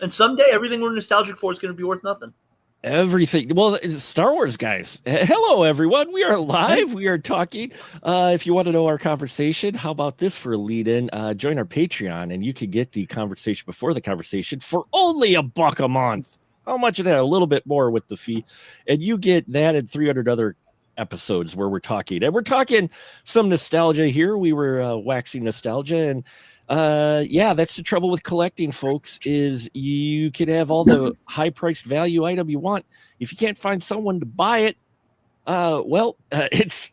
And someday everything we're nostalgic for is going to be worth nothing. Everything. Well, Star Wars guys. Hello, everyone. We are live. We are talking. If you want to know our conversation, how about this for a lead in? Join our Patreon and you can get the conversation before the conversation for only $1 a month. How much of that? A little bit more with the fee. And you get that and 300 other episodes where we're talking. And we're talking some nostalgia here. We were waxing nostalgia. And yeah, that's the trouble with collecting, folks, is you could have all the high-priced value item you want. If you can't find someone to buy it, it's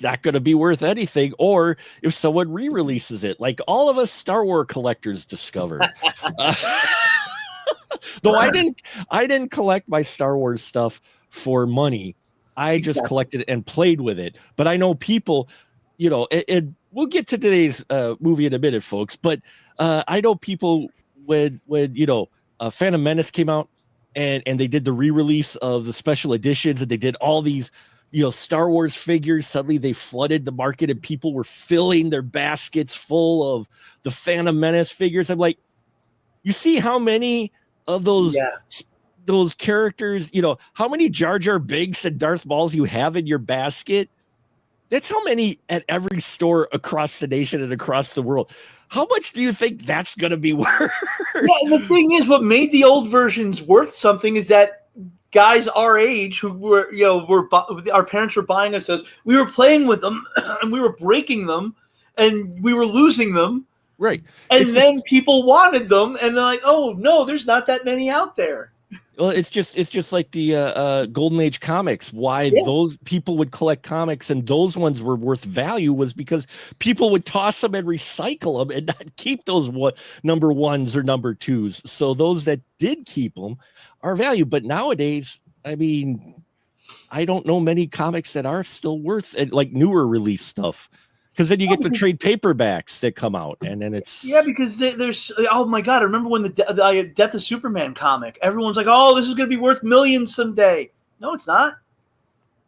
not going to be worth anything. Or if someone re-releases it, like all of us Star Wars collectors discovered. Though I didn't collect my Star Wars stuff for money. I just collected it and played with it. But I know people, you know, we'll get to today's movie in a minute, folks. But I know people when you know, Phantom Menace came out and they did the re-release of the special editions and they did all these, you know, Star Wars figures. Suddenly they flooded the market and people were filling their baskets full of the Phantom Menace figures. I'm like, you see how many of those characters, you know, how many Jar Jar Binks and Darth Mauls you have in your basket? That's how many at every store across the nation and across the world. How much do you think that's going to be worth? Yeah, and the thing is, what made the old versions worth something is that guys our age who were, you know, our parents were buying us those. We were playing with them and we were breaking them and we were losing them. Right. And then people wanted them and they're like, oh, no, there's not that many out there. Well, it's just like the Golden Age comics. Why those people would collect comics and those ones were worth value was because people would toss them and recycle them and not keep those number ones or number twos. So those that did keep them are value. But nowadays, I mean, I don't know many comics that are still worth it, like newer release stuff. Because then you get the trade paperbacks that come out, and then it's because there's oh my god! I remember when the Death of Superman comic. Everyone's like, "Oh, this is going to be worth millions someday." No, it's not.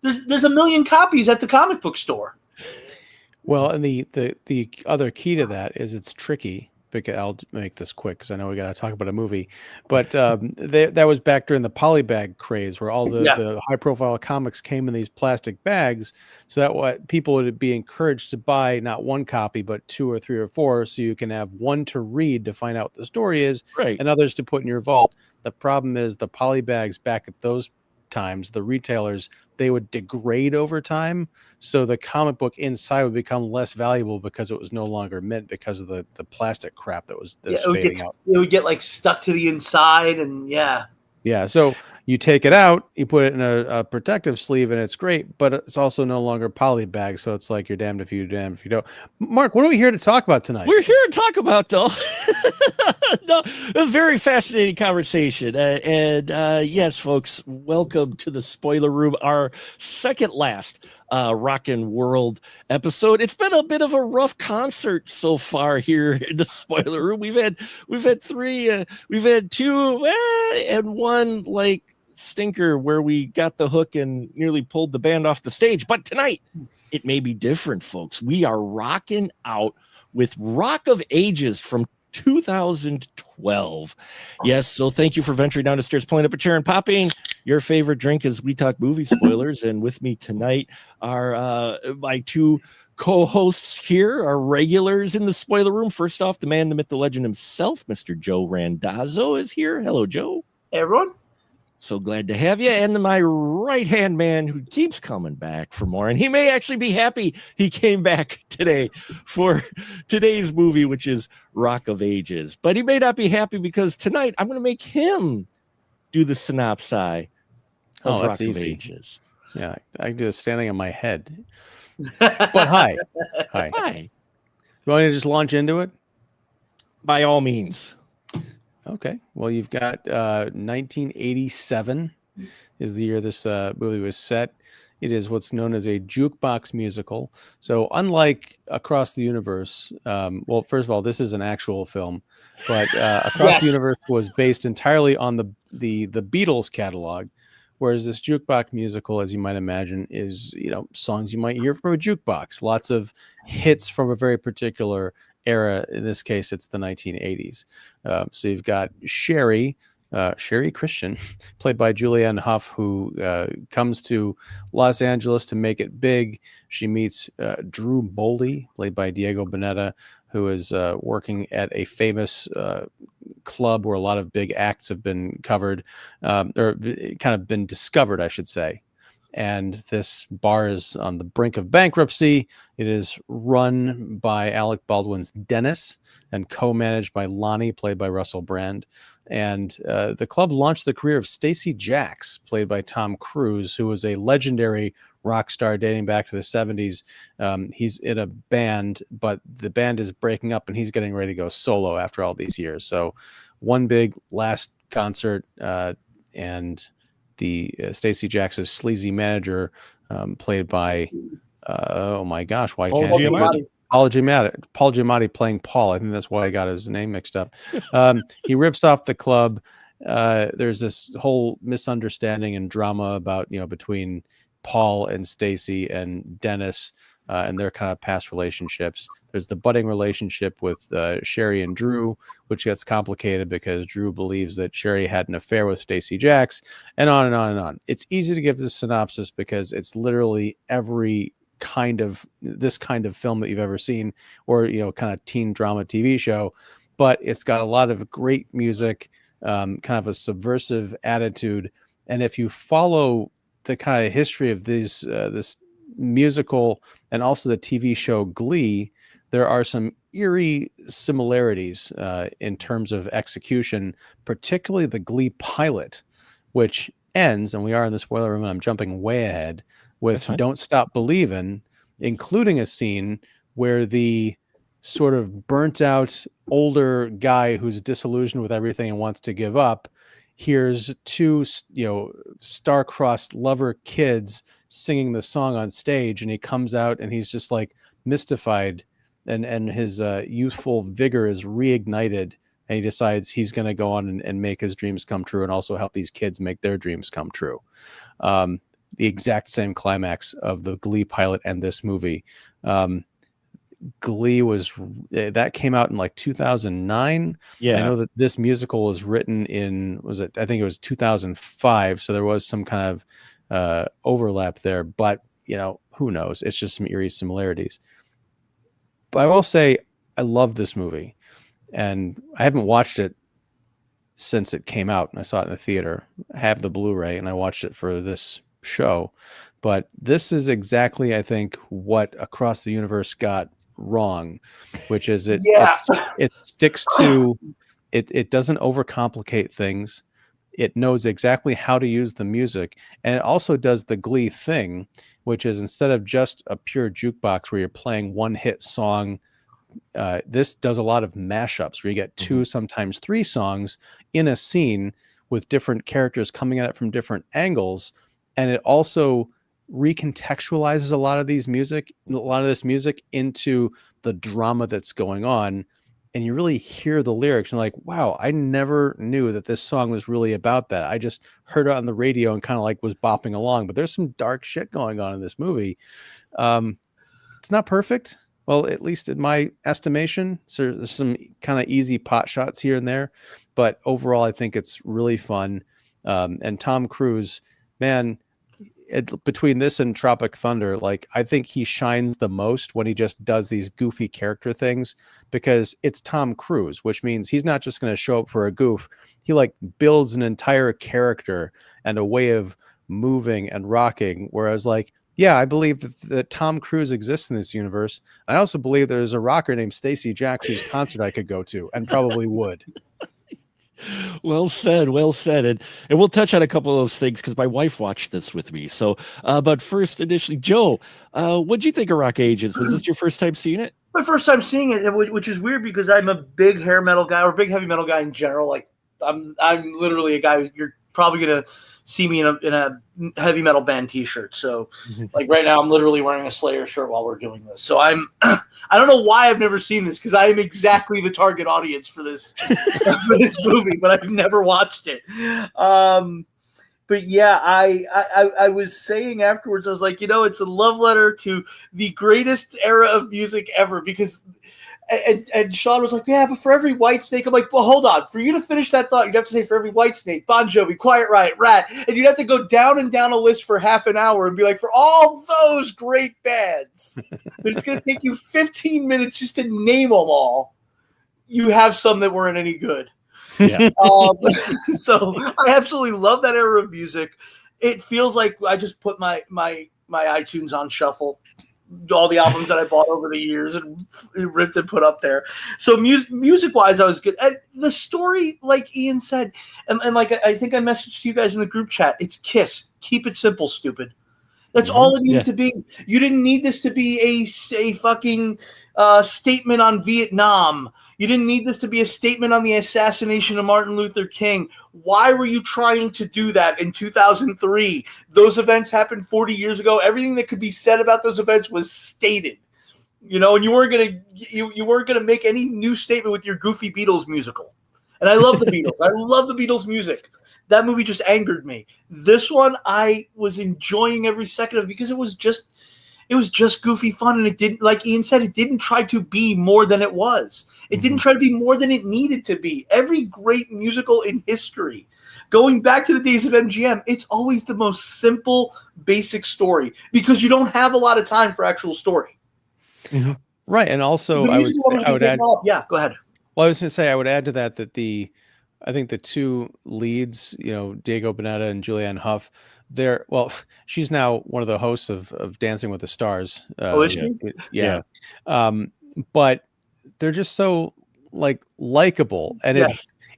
There's a million copies at the comic book store. Well, and the other key to that is it's tricky. Because I'll make this quick because I know we got to talk about a movie, but that was back during the polybag craze where all the high profile comics came in these plastic bags, so that what people would be encouraged to buy not one copy but 2 or 3 or 4, so you can have one to read to find out what the story is, right, and others to put in your vault. The problem is the polybags back at those times, the retailers, they would degrade over time, so the comic book inside would become less valuable because it was no longer mint because of the plastic crap that was fading out. It would get like stuck to the inside, and so you take it out, you put it in a protective sleeve, and it's great, but it's also no longer polybag, so it's like you're damned if you do, damned if you don't. Mark, what are we here to talk about tonight? We're here to talk about, though, a very fascinating conversation. Yes, folks, welcome to the Spoiler Room, our second last Rockin' World episode. It's been a bit of a rough concert so far here in the Spoiler Room. We've had 3, we've had 2, and one like stinker where we got the hook and nearly pulled the band off the stage. But tonight it may be different, folks. We are rocking out with Rock of Ages from 2012. Yes, so thank you for venturing down the stairs, pulling up a chair and popping your favorite drink as we talk movie spoilers. And with me tonight are my 2 co-hosts here, are regulars in the Spoiler Room. First off, the man, the myth, the legend himself, Mr. Joe Randazzo is here. Hello, Joe. Hey, everyone. So glad to have you. And my right-hand man who keeps coming back for more. And he may actually be happy he came back today for today's movie, which is Rock of Ages. But he may not be happy because tonight I'm going to make him do the synopsis of Rock of Ages. Yeah, I do standing on my head. But hi. Hi. You want me to just launch into it? By all means. Okay. Well, you've got 1987 is the year this movie was set. It is what's known as a jukebox musical. So unlike Across the Universe, well, first of all, this is an actual film, but Across the Universe was based entirely on the Beatles catalog, whereas this jukebox musical, as you might imagine, is, you know, songs you might hear from a jukebox, lots of hits from a very particular era. In this case, it's the 1980s. So you've got Sherry Christian, played by Julianne Hough, who comes to Los Angeles to make it big. She meets Drew Boldy, played by Diego Boneta, who is working at a famous club where a lot of big acts have been covered, or kind of been discovered, I should say. And this bar is on the brink of bankruptcy. It is run by Alec Baldwin's Dennis and co-managed by Lonnie, played by Russell Brand. And the club launched the career of Stacey Jacks, played by Tom Cruise, who was a legendary rock star dating back to the 70s. He's in a band, but the band is breaking up and he's getting ready to go solo after all these years. So one big last concert, and the Stacey Jacks' sleazy manager, played by oh my gosh, why Paul can't Giamatti. Paul Giamatti playing Paul. I think that's why I got his name mixed up. He rips off the club. There's this whole misunderstanding and drama about, between Paul and Stacey and Dennis, and their kind of past relationships. There's the budding relationship with Sherry and Drew, which gets complicated because Drew believes that Sherry had an affair with Stacey Jacks, and on and on and on. It's easy to give this synopsis because it's literally every this kind of film that you've ever seen, or kind of teen drama TV show, but it's got a lot of great music, kind of a subversive attitude. And if you follow the kind of history of this musical and also the TV show Glee, there are some eerie similarities in terms of execution, particularly the Glee pilot, which ends, and we are in the spoiler room and I'm jumping way ahead, with Don't Stop Believin', including a scene where the sort of burnt out older guy who's disillusioned with everything and wants to give up hears two star-crossed lover kids singing the song on stage, and he comes out and he's just like mystified, and his youthful vigor is reignited, and he decides he's going to go on and make his dreams come true and also help these kids make their dreams come true. The exact same climax of the Glee pilot and this movie. Glee that came out in like 2009. Yeah. I know that this musical was written in, I think it was 2005. So there was some kind of overlap there, but who knows? It's just some eerie similarities. But I will say I love this movie, and I haven't watched it since it came out. And I saw it in the theater. I have the Blu-ray and I watched it for this show, but this is exactly, I think, what Across the Universe got wrong, which is it sticks to it doesn't overcomplicate things. It knows exactly how to use the music, and it also does the Glee thing, which is instead of just a pure jukebox where you're playing one hit song, this does a lot of mashups where you get two, sometimes three songs in a scene with different characters coming at it from different angles. And it also recontextualizes a lot of this music into the drama that's going on. And you really hear the lyrics and like, wow, I never knew that this song was really about that. I just heard it on the radio and kind of like was bopping along, but there's some dark shit going on in this movie. It's not perfect. Well, at least in my estimation. So there's some kind of easy pot shots here and there, but overall, I think it's really fun. And Tom Cruise, man, between this and Tropic Thunder, like I think he shines the most when he just does these goofy character things, because it's Tom Cruise, which means he's not just going to show up for a goof. He like builds an entire character and a way of moving and rocking. Whereas like, yeah, I believe that Tom Cruise exists in this universe. I also believe there's a rocker named Stacey Jacks whose concert I could go to and probably would. Well said. And we'll touch on a couple of those things because my wife watched this with me. So, but first, initially, Joe, what'd you think of Rock Agents? Was this your first time seeing it? My first time seeing it, which is weird because I'm a big hair metal guy, or big heavy metal guy in general. Like I'm literally a guy you're probably gonna see me in a heavy metal band T-shirt. So, like right now, I'm literally wearing a Slayer shirt while we're doing this. So I don't know why I've never seen this, because I am exactly the target audience for this movie, but I've never watched it. But yeah, I was saying afterwards, I was like, it's a love letter to the greatest era of music ever, because And Sean was like, yeah, but for every White Snake, I'm like, well, hold on. For you to finish that thought, you'd have to say for every White Snake, Bon Jovi, Quiet Riot, Rat, and you'd have to go down and down a list for half an hour and be like, for all those great bands, that it's going to take you 15 minutes just to name them all. You have some that weren't any good. Yeah. So I absolutely love that era of music. It feels like I just put my iTunes on shuffle. All the albums that I bought over the years and ripped and put up there. So music-wise, I was good. And the story, like Ian said, and like I think I messaged you guys in the group chat, it's Kiss. Keep it simple, stupid. That's all it needed to be. You didn't need this to be a fucking statement on Vietnam. You didn't need this to be a statement on the assassination of Martin Luther King. Why were you trying to do that in 2003? Those events happened 40 years ago. Everything that could be said about those events was stated. You know, and you weren't gonna make any new statement with your goofy Beatles musical. And I love the Beatles. I love the Beatles music. That movie just angered me. This one I was enjoying every second of it because it was just goofy fun, and it didn't, like Ian said, it didn't try to be more than it was. It didn't try to be more than it needed to be. Every great musical in history, going back to the days of MGM, it's always the most simple, I story because you don't have a lot of time for actual story. Right, and also I would add. Yeah, go ahead. Well, I was going to say I would add to that I think the two leads, Diego Boneta and Julianne Hough, she's now one of the hosts of Dancing with the Stars. Is she? Yeah. But they're just so likable, and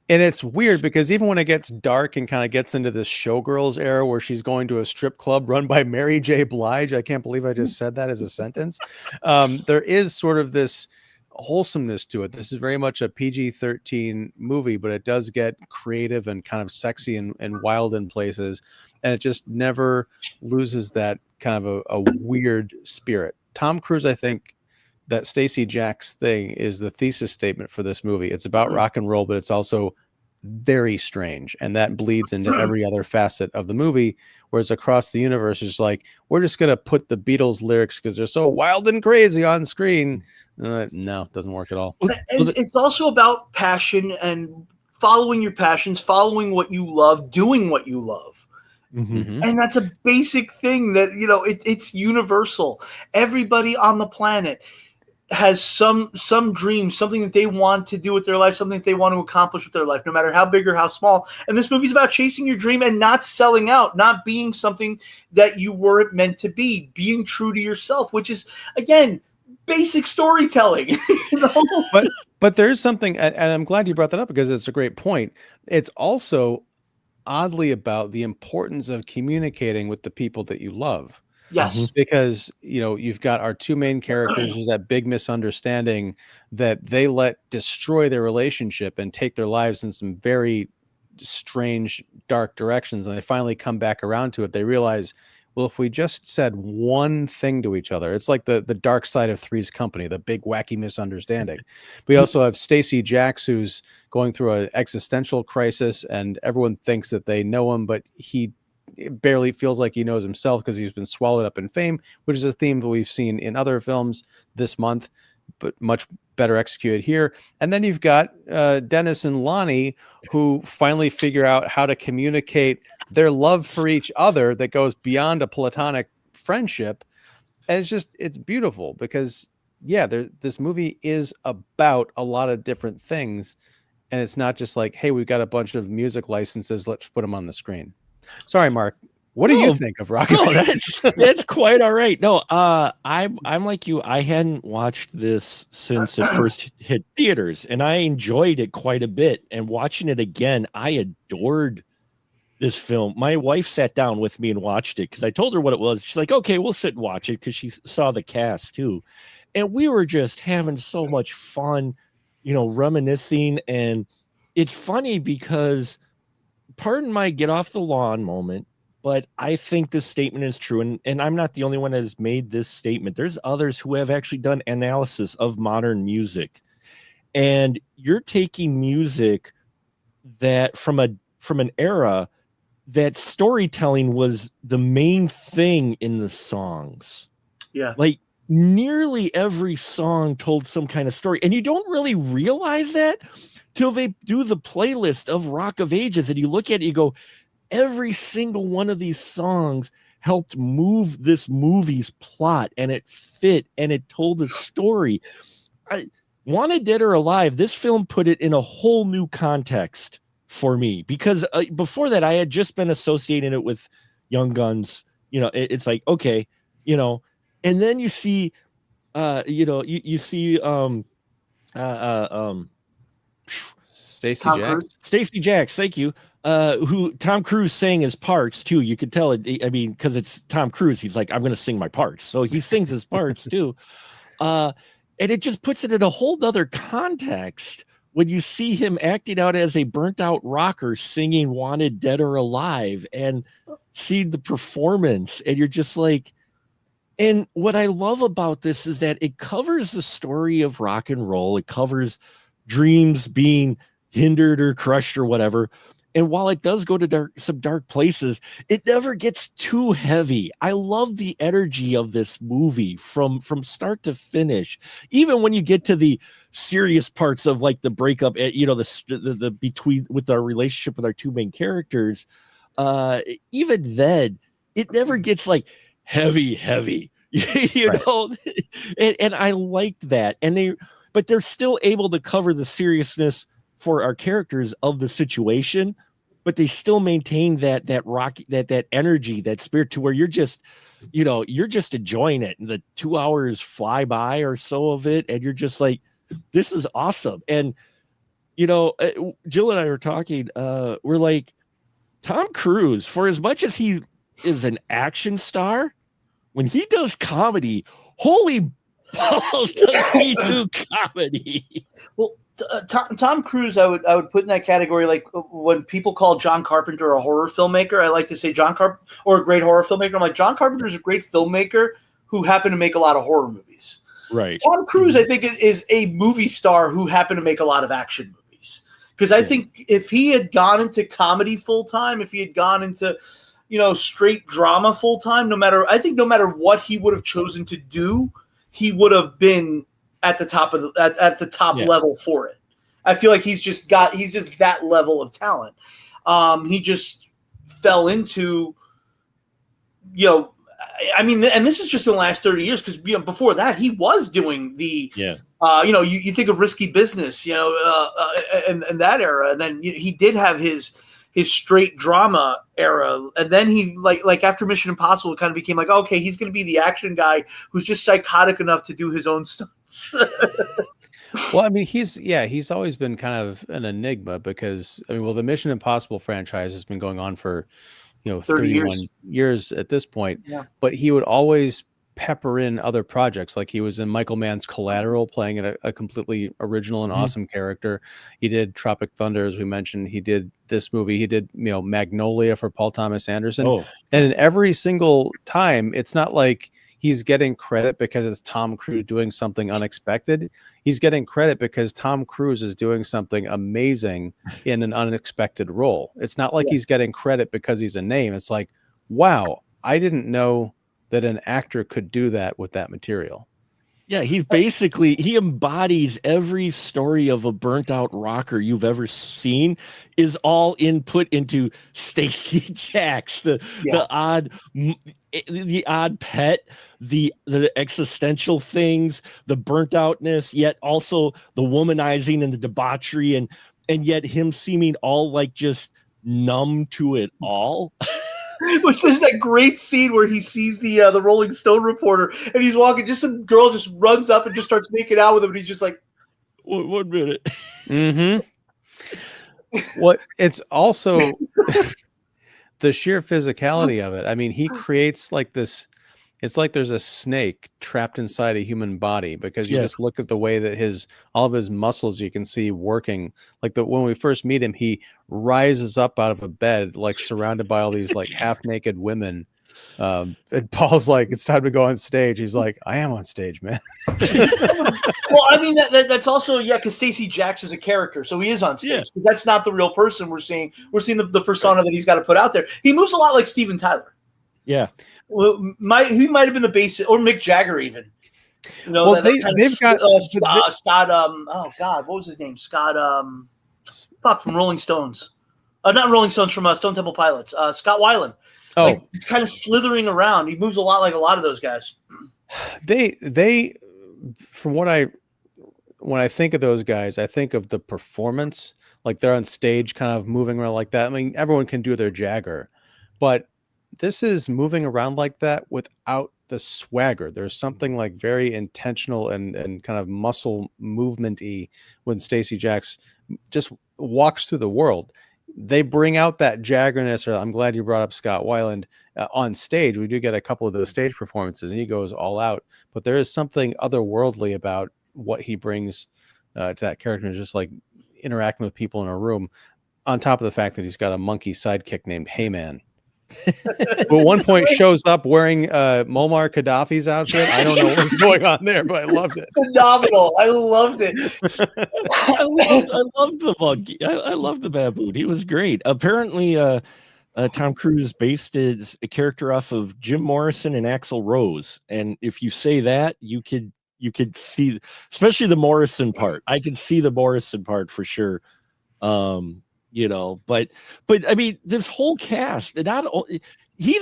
it's weird because even when it gets dark and kind of gets into this showgirls era where she's going to a strip club run by Mary J. Blige, I can't believe I just said that as a sentence. There is sort of this wholesomeness to it. This is very much a PG-13 movie, but it does get creative and kind of sexy and wild in places, and it just never loses that kind of a weird spirit. Tom Cruise, I think that Stacey Jack's thing is the thesis statement for this movie. It's about rock and roll, but it's also very strange, and that bleeds into every other facet of the movie, whereas Across the Universe is like, we're just going to put the Beatles lyrics because they're so wild and crazy on screen. No, it doesn't work at all. And it's also about passion and following your passions, following what you love, doing what you love. And that's a basic thing that, it's universal. Everybody on the planet has some dream, something that they want to do with their life, something that they want to accomplish with their life, no matter how big or how small. And this movie's about chasing your dream and not selling out, not being something that you weren't meant to be, being true to yourself, which is, again, basic storytelling. But there's something, and I'm glad you brought that up because it's a great point. It's also oddly about the importance of communicating with the people that you love. Yes. Because, you've got our two main characters. There's that big misunderstanding that they let destroy their relationship and take their lives in some very strange, dark directions. And they finally come back around to it. They realize, well, if we just said one thing to each other, it's like the dark side of Three's Company, the big wacky misunderstanding. We also have Stacey Jacks, who's going through an existential crisis, and everyone thinks that they know him, but he barely feels like he knows himself because he's been swallowed up in fame, which is a theme that we've seen in other films this month, but much better executed here. And then you've got Dennis and Lonnie, who finally figure out how to communicate their love for each other that goes beyond a platonic friendship. And it's beautiful because, this movie is about a lot of different things. And it's not just like, hey, we've got a bunch of music licenses, let's put them on the screen. Sorry, Mark. What do you think of Rocket? No, that's quite all right. No, I'm like you. I hadn't watched this since it first hit theaters, and I enjoyed it quite a bit. And watching it again, I adored this film. My wife sat down with me and watched it because I told her what it was. She's like, "Okay, we'll sit and watch it," because she saw the cast too, and we were just having so much fun, reminiscing. And it's funny because, pardon my get off the lawn moment, but I think this statement is true. And I'm not the only one that has made this statement. There's others who have actually done analysis of modern music. And you're taking music that from an era that storytelling was the main thing in the songs. Yeah. Like nearly every song told some kind of story. And you don't really realize that till they do the playlist of Rock of Ages. And you look at it, you go, every single one of these songs helped move this movie's plot, and it fit, and it told a story. Wanted Dead or Alive, this film put it in a whole new context for me, because before that I had just been associating it with Young Guns. It's like, okay, and then you see you see Stacey Jacks, thank you, who Tom Cruise sang his parts too. You could tell it, I mean, because it's Tom Cruise, he's like, I'm gonna sing my parts, so he sings his parts too. And it just puts it in a whole nother context when you see him acting out as a burnt out rocker singing Wanted Dead or Alive, and see the performance, and you're just like, and what I love about this is that it covers the story of rock and roll. It covers dreams being hindered or crushed or whatever. And while it does go to some dark places, it never gets too heavy. I love the energy of this movie from start to finish. Even when you get to the serious parts of like the breakup, the between with our relationship with our two main characters, even then, it never gets like heavy, and I liked that. But they're still able to cover the seriousness for our characters of the situation, but they still maintain that rock, that energy, that spirit, to where you're just enjoying it, and the 2 hours fly by or so of it, and you're just like, this is awesome. And Jill and I were talking, we're like, Tom Cruise, for as much as he is an action star, when he does comedy, holy balls, does he do comedy? Well, Tom Cruise, I would put in that category. Like when people call John Carpenter a horror filmmaker, I like to say John Carpenter, or a great horror filmmaker. I'm like, John Carpenter is a great filmmaker who happened to make a lot of horror movies. Right. Tom Cruise, I think, is a movie star who happened to make a lot of action movies. Because I think if he had gone into comedy full time, if he had gone into straight drama full time, no matter what he would have chosen to do, he would have been at the top of at the top level for it. I feel like he's just that level of talent. He just fell into, I mean, and this is just in the last 30 years, because before that he was doing the you think of Risky Business, in that era, and then he did have his straight drama era, and then he like after Mission Impossible, it kind of became like, okay, he's going to be the action guy who's just psychotic enough to do his own stunts. Well, I mean, he's always been kind of an enigma, because the Mission Impossible franchise has been going on for 31 years at this point, but he would always pepper in other projects. Like he was in Michael Mann's Collateral, playing a completely original and awesome character. He did Tropic Thunder, as we mentioned. He did this movie. He did Magnolia for Paul Thomas Anderson. And in every single time, it's not like he's getting credit because it's Tom Cruise doing something unexpected. He's getting credit because Tom Cruise is doing something amazing in an unexpected role. It's not like he's getting credit because he's a name. It's like, wow, I didn't know that an actor could do that with that material. Yeah, he embodies every story of a burnt out rocker you've ever seen, is all input into Stacey Jacks, the odd pet, the existential things, the burnt outness, yet also the womanizing and the debauchery, and yet him seeming all like just numb to it all. Which is that great scene where he sees the Rolling Stone reporter, and he's walking, just some girl just runs up and just starts making out with him, and he's just like, one minute. Mm-hmm. What it's also the sheer physicality of it. I mean, he creates like this. It's like there's a snake trapped inside a human body, because you just look at the way that all of his muscles you can see working. Like when we first meet him, he rises up out of a bed, like surrounded by all these like half naked women. And Paul's like, it's time to go on stage. He's like, I am on stage, man. Well, I mean, that's also, because Stacey Jacks is a character, so he is on stage. Yeah. That's not the real person we're seeing. We're seeing the persona that he's got to put out there. He moves a lot like Steven Tyler. Yeah. Well, he might have been the basis, or Mick Jagger even. You know, Well, they've got Scott. Oh God, what was his name? Scott. From Rolling Stones. Not Rolling Stones, from Stone Temple Pilots. Scott Weiland. Oh, like, he's kind of slithering around. He moves a lot like a lot of those guys. They, from when I think of those guys, I think of the performance. Like they're on stage, kind of moving around like that. I mean, everyone can do their Jagger, but this is moving around like that without the swagger. There's something like very intentional and kind of muscle movement-y when Stacey Jacks just walks through the world. They bring out that jaggerness. Or I'm glad you brought up Scott Weiland on stage. We do get a couple of those stage performances, and he goes all out. But there is something otherworldly about what he brings to that character, just like interacting with people in a room. On top of the fact that he's got a monkey sidekick named Heyman. Who at one point shows up wearing Muammar Gaddafi's outfit. I don't know what's going on there, but I loved it. Phenomenal. I loved it. I loved the monkey. I loved the baboon. He was great. Apparently, Tom Cruise based his character off of Jim Morrison and Axl Rose. And if you say that, you could see, especially the Morrison part. I could see the Morrison part for sure. You know, but I mean, this whole cast, he's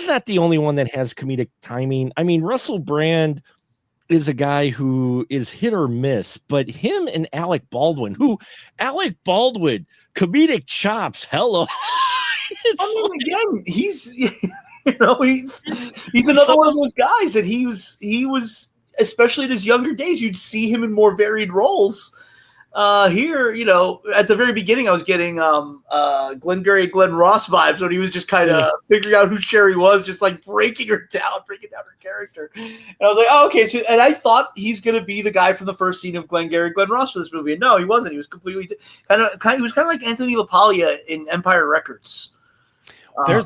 not the only one that has comedic timing. I mean, Russell Brand is a guy who is hit or miss, but him and Alec Baldwin, comedic chops, hello. Again, he's he's another one of those guys that he was, especially in his younger days, you'd see him in more varied roles. Here, at the very beginning, I was getting Glengarry Glenn Ross vibes when he was just kind of figuring out who Sherry was, just like breaking down her character. And I was like, oh, okay. So, and I thought he's going to be the guy from the first scene of Glengarry Glenn Ross for this movie. And no, he wasn't. He was completely he was kind of like Anthony LaPaglia in Empire Records.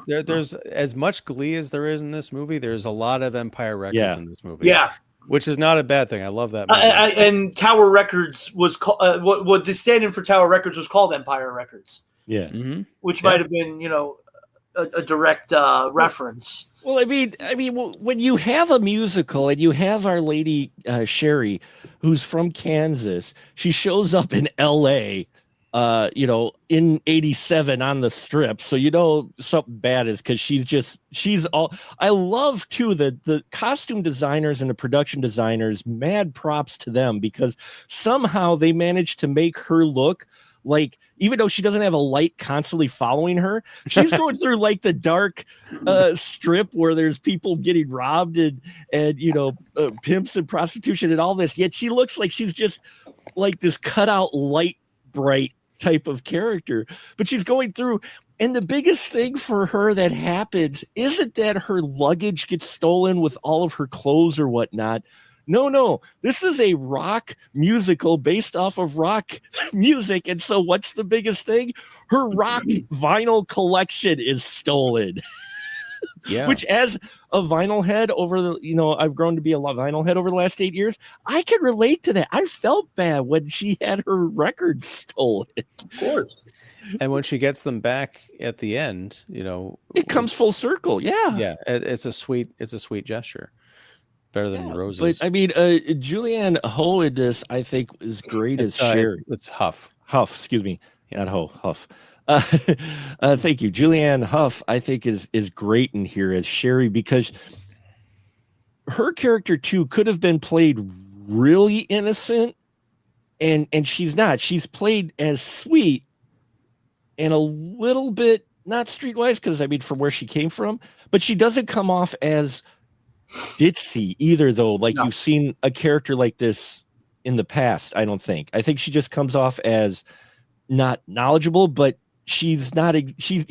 There's as much Glee as there is in this movie. There's a lot of Empire Records in this movie. Yeah. Which is not a bad thing. I love that movie. And Tower Records was called what the stand-in for Tower Records was called Empire Records. Yeah, which might have been a direct reference. Well, I mean, when you have a musical and you have Our Lady Sherry, who's from Kansas, she shows up in L.A. In '87 on the Strip, so something bad is because she's all. I love too the costume designers and the production designers. Mad props to them because somehow they managed to make her look like, even though she doesn't have a light constantly following her, she's going through like the dark strip where there's people getting robbed and pimps and prostitution and all this. Yet she looks like she's just like this cutout light bright type of character, but she's going through, and the biggest thing for her that happens isn't that her luggage gets stolen with all of her clothes or whatnot. No, this is a rock musical based off of rock music, and so what's the biggest thing? Her rock vinyl collection is stolen. Yeah. Which, as a vinyl head I've grown to be a vinyl head over the last 8 years. I can relate to that. I felt bad when she had her records stolen. Of course. And when she gets them back at the end, it comes full circle. Yeah. Yeah. It's a sweet gesture. Better than roses. But I mean, Julianne Hough in this, I think, is great as Sherry. It's Huff. Excuse me. Not Hough. Huff. Thank you. Julianne Hough, I think, is great in here as Sherry, because her character too could have been played really innocent, and she's not. She's played as sweet and a little bit not streetwise, because I mean, from where she came from, but she doesn't come off as ditzy either, though. Like, no. You've seen a character like this in the past. I don't think. I think she just comes off as not knowledgeable, but she's not. She's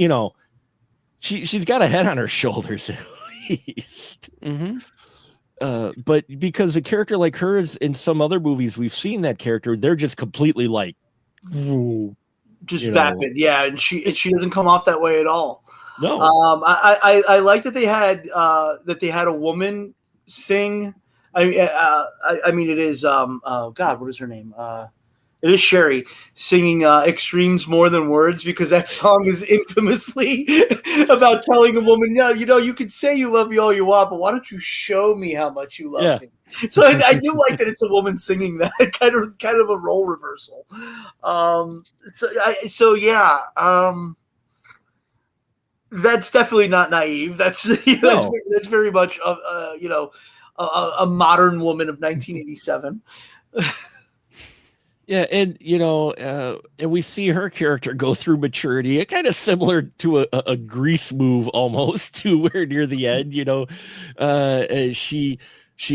she's got a head on her shoulders at least. Mm-hmm. But because a character like hers in some other movies, we've seen that character, they're just completely like, just vapid, yeah, and she doesn't come off that way at all. No, I like that they had a woman sing. I mean, it is oh God, what is her name? It is Sherry singing "Extremes More Than Words" because that song is infamously about telling a woman, "No, you can say you love me all you want, but why don't you show me how much you love me?" So I do like that it's a woman singing that kind of a role reversal. That's definitely not naive. That's very much a modern woman of 1987. Yeah, and and we see her character go through maturity. It kind of similar to a Grease move almost to where near the end, she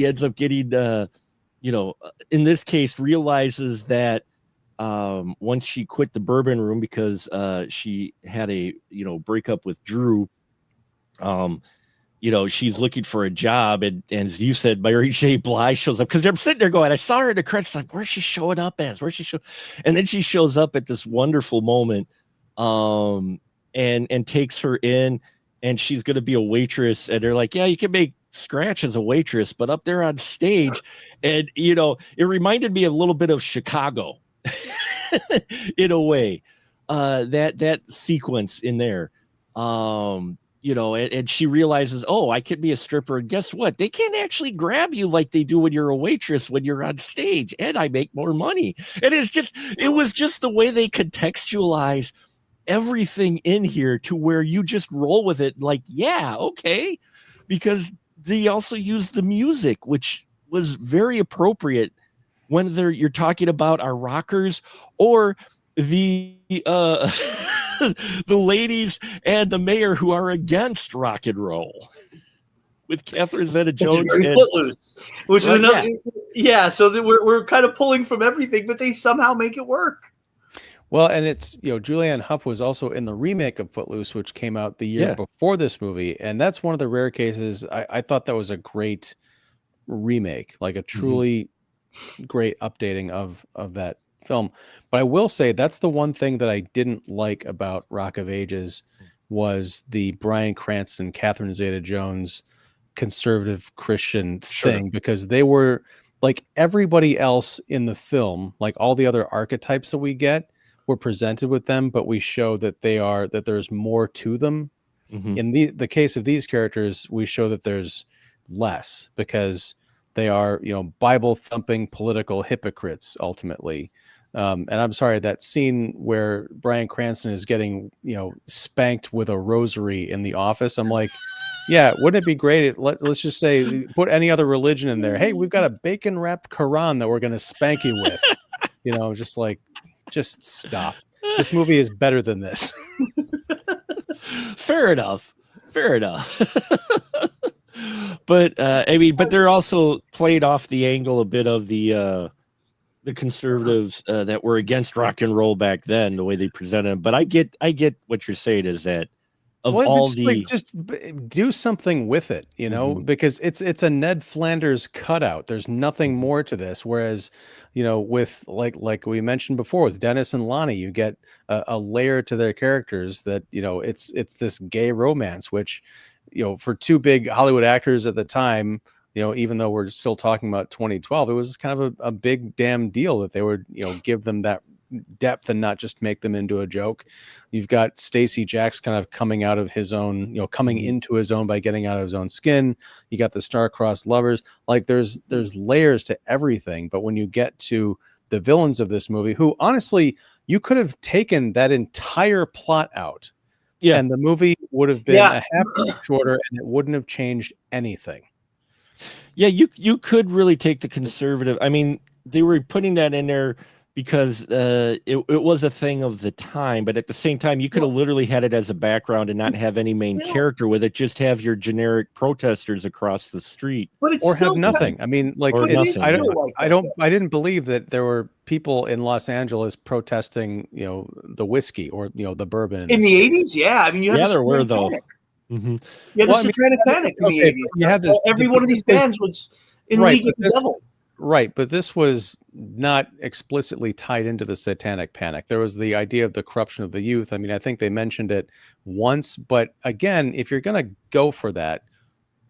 ends up getting, in this case, realizes that once she quit the bourbon room because she had a breakup with Drew. She's looking for a job, and as you said, Mary J. Blige shows up because I'm sitting there going, I saw her in the credits, like, where's she showing up as? And then she shows up at this wonderful moment, and takes her in, and she's going to be a waitress, and they're like, yeah, you can make scratch as a waitress, but up there on stage, and it reminded me a little bit of Chicago, in a way, that sequence in there. And she realizes, oh, I could be a stripper. And guess what? They can't actually grab you like they do when you're a waitress when you're on stage. And I make more money. And it was just the way they contextualize everything in here to where you just roll with it. Like, yeah, okay. Because they also use the music, which was very appropriate when you're talking about our rockers or the the ladies and the mayor who are against rock and roll with Catherine Zeta-Jones and Footloose, which is another. Yeah, so we're kind of pulling from everything, but they somehow make it work. Well, and it's Julianne Hough was also in the remake of Footloose, which came out the year before this movie, and that's one of the rare cases. I thought that was a great remake, like a truly great updating of that film. But I will say that's the one thing that I didn't like about Rock of Ages was the Bryan Cranston, Catherine Zeta-Jones conservative Christian thing, because they were like everybody else in the film, like all the other archetypes that we get were presented with them, but we show that there's more to them. In the case of these characters, we show that there's less because they are, Bible thumping political hypocrites ultimately. And I'm sorry, that scene where Bryan Cranston is getting, spanked with a rosary in the office. I'm like, yeah, wouldn't it be great? Let's just say, put any other religion in there. Hey, we've got a bacon wrapped Quran that we're going to spank you with, just stop. This movie is better than this. Fair enough. But but they're also played off the angle a bit of the conservatives that were against rock and roll back then, the way they presented them. But I get what you're saying is that just do something with it, because it's a Ned Flanders cutout. There's nothing more to this. Whereas, with like we mentioned before with Dennis and Lonnie, you get a layer to their characters that, it's this gay romance, which, for two big Hollywood actors at the time, even though we're still talking about 2012, it was kind of a big damn deal that they would, give them that depth and not just make them into a joke. You've got Stacey Jacks kind of coming out of his own, coming into his own by getting out of his own skin. You got the star-crossed lovers. Like there's layers to everything. But when you get to the villains of this movie, who honestly, you could have taken that entire plot out. Yeah. And the movie would have been a half shorter and it wouldn't have changed anything. Yeah, you could really take the conservative. I mean, they were putting that in there because it was a thing of the time, but at the same time, you could have literally had it as a background and not have any main character with it. Just have your generic protesters across the street, or have nothing. I mean, like nothing. I didn't believe that there were people in Los Angeles protesting, the whiskey or the bourbon in the 80s. Yeah, I mean, you had there were though. You had the Satanic Panic in the 80s. You had this. Every one of these bands was in league with the devil. Right, but this was not explicitly tied into the Satanic Panic. There was the idea of the corruption of the youth. I mean, I think they mentioned it once, but again, if you're going to go for that,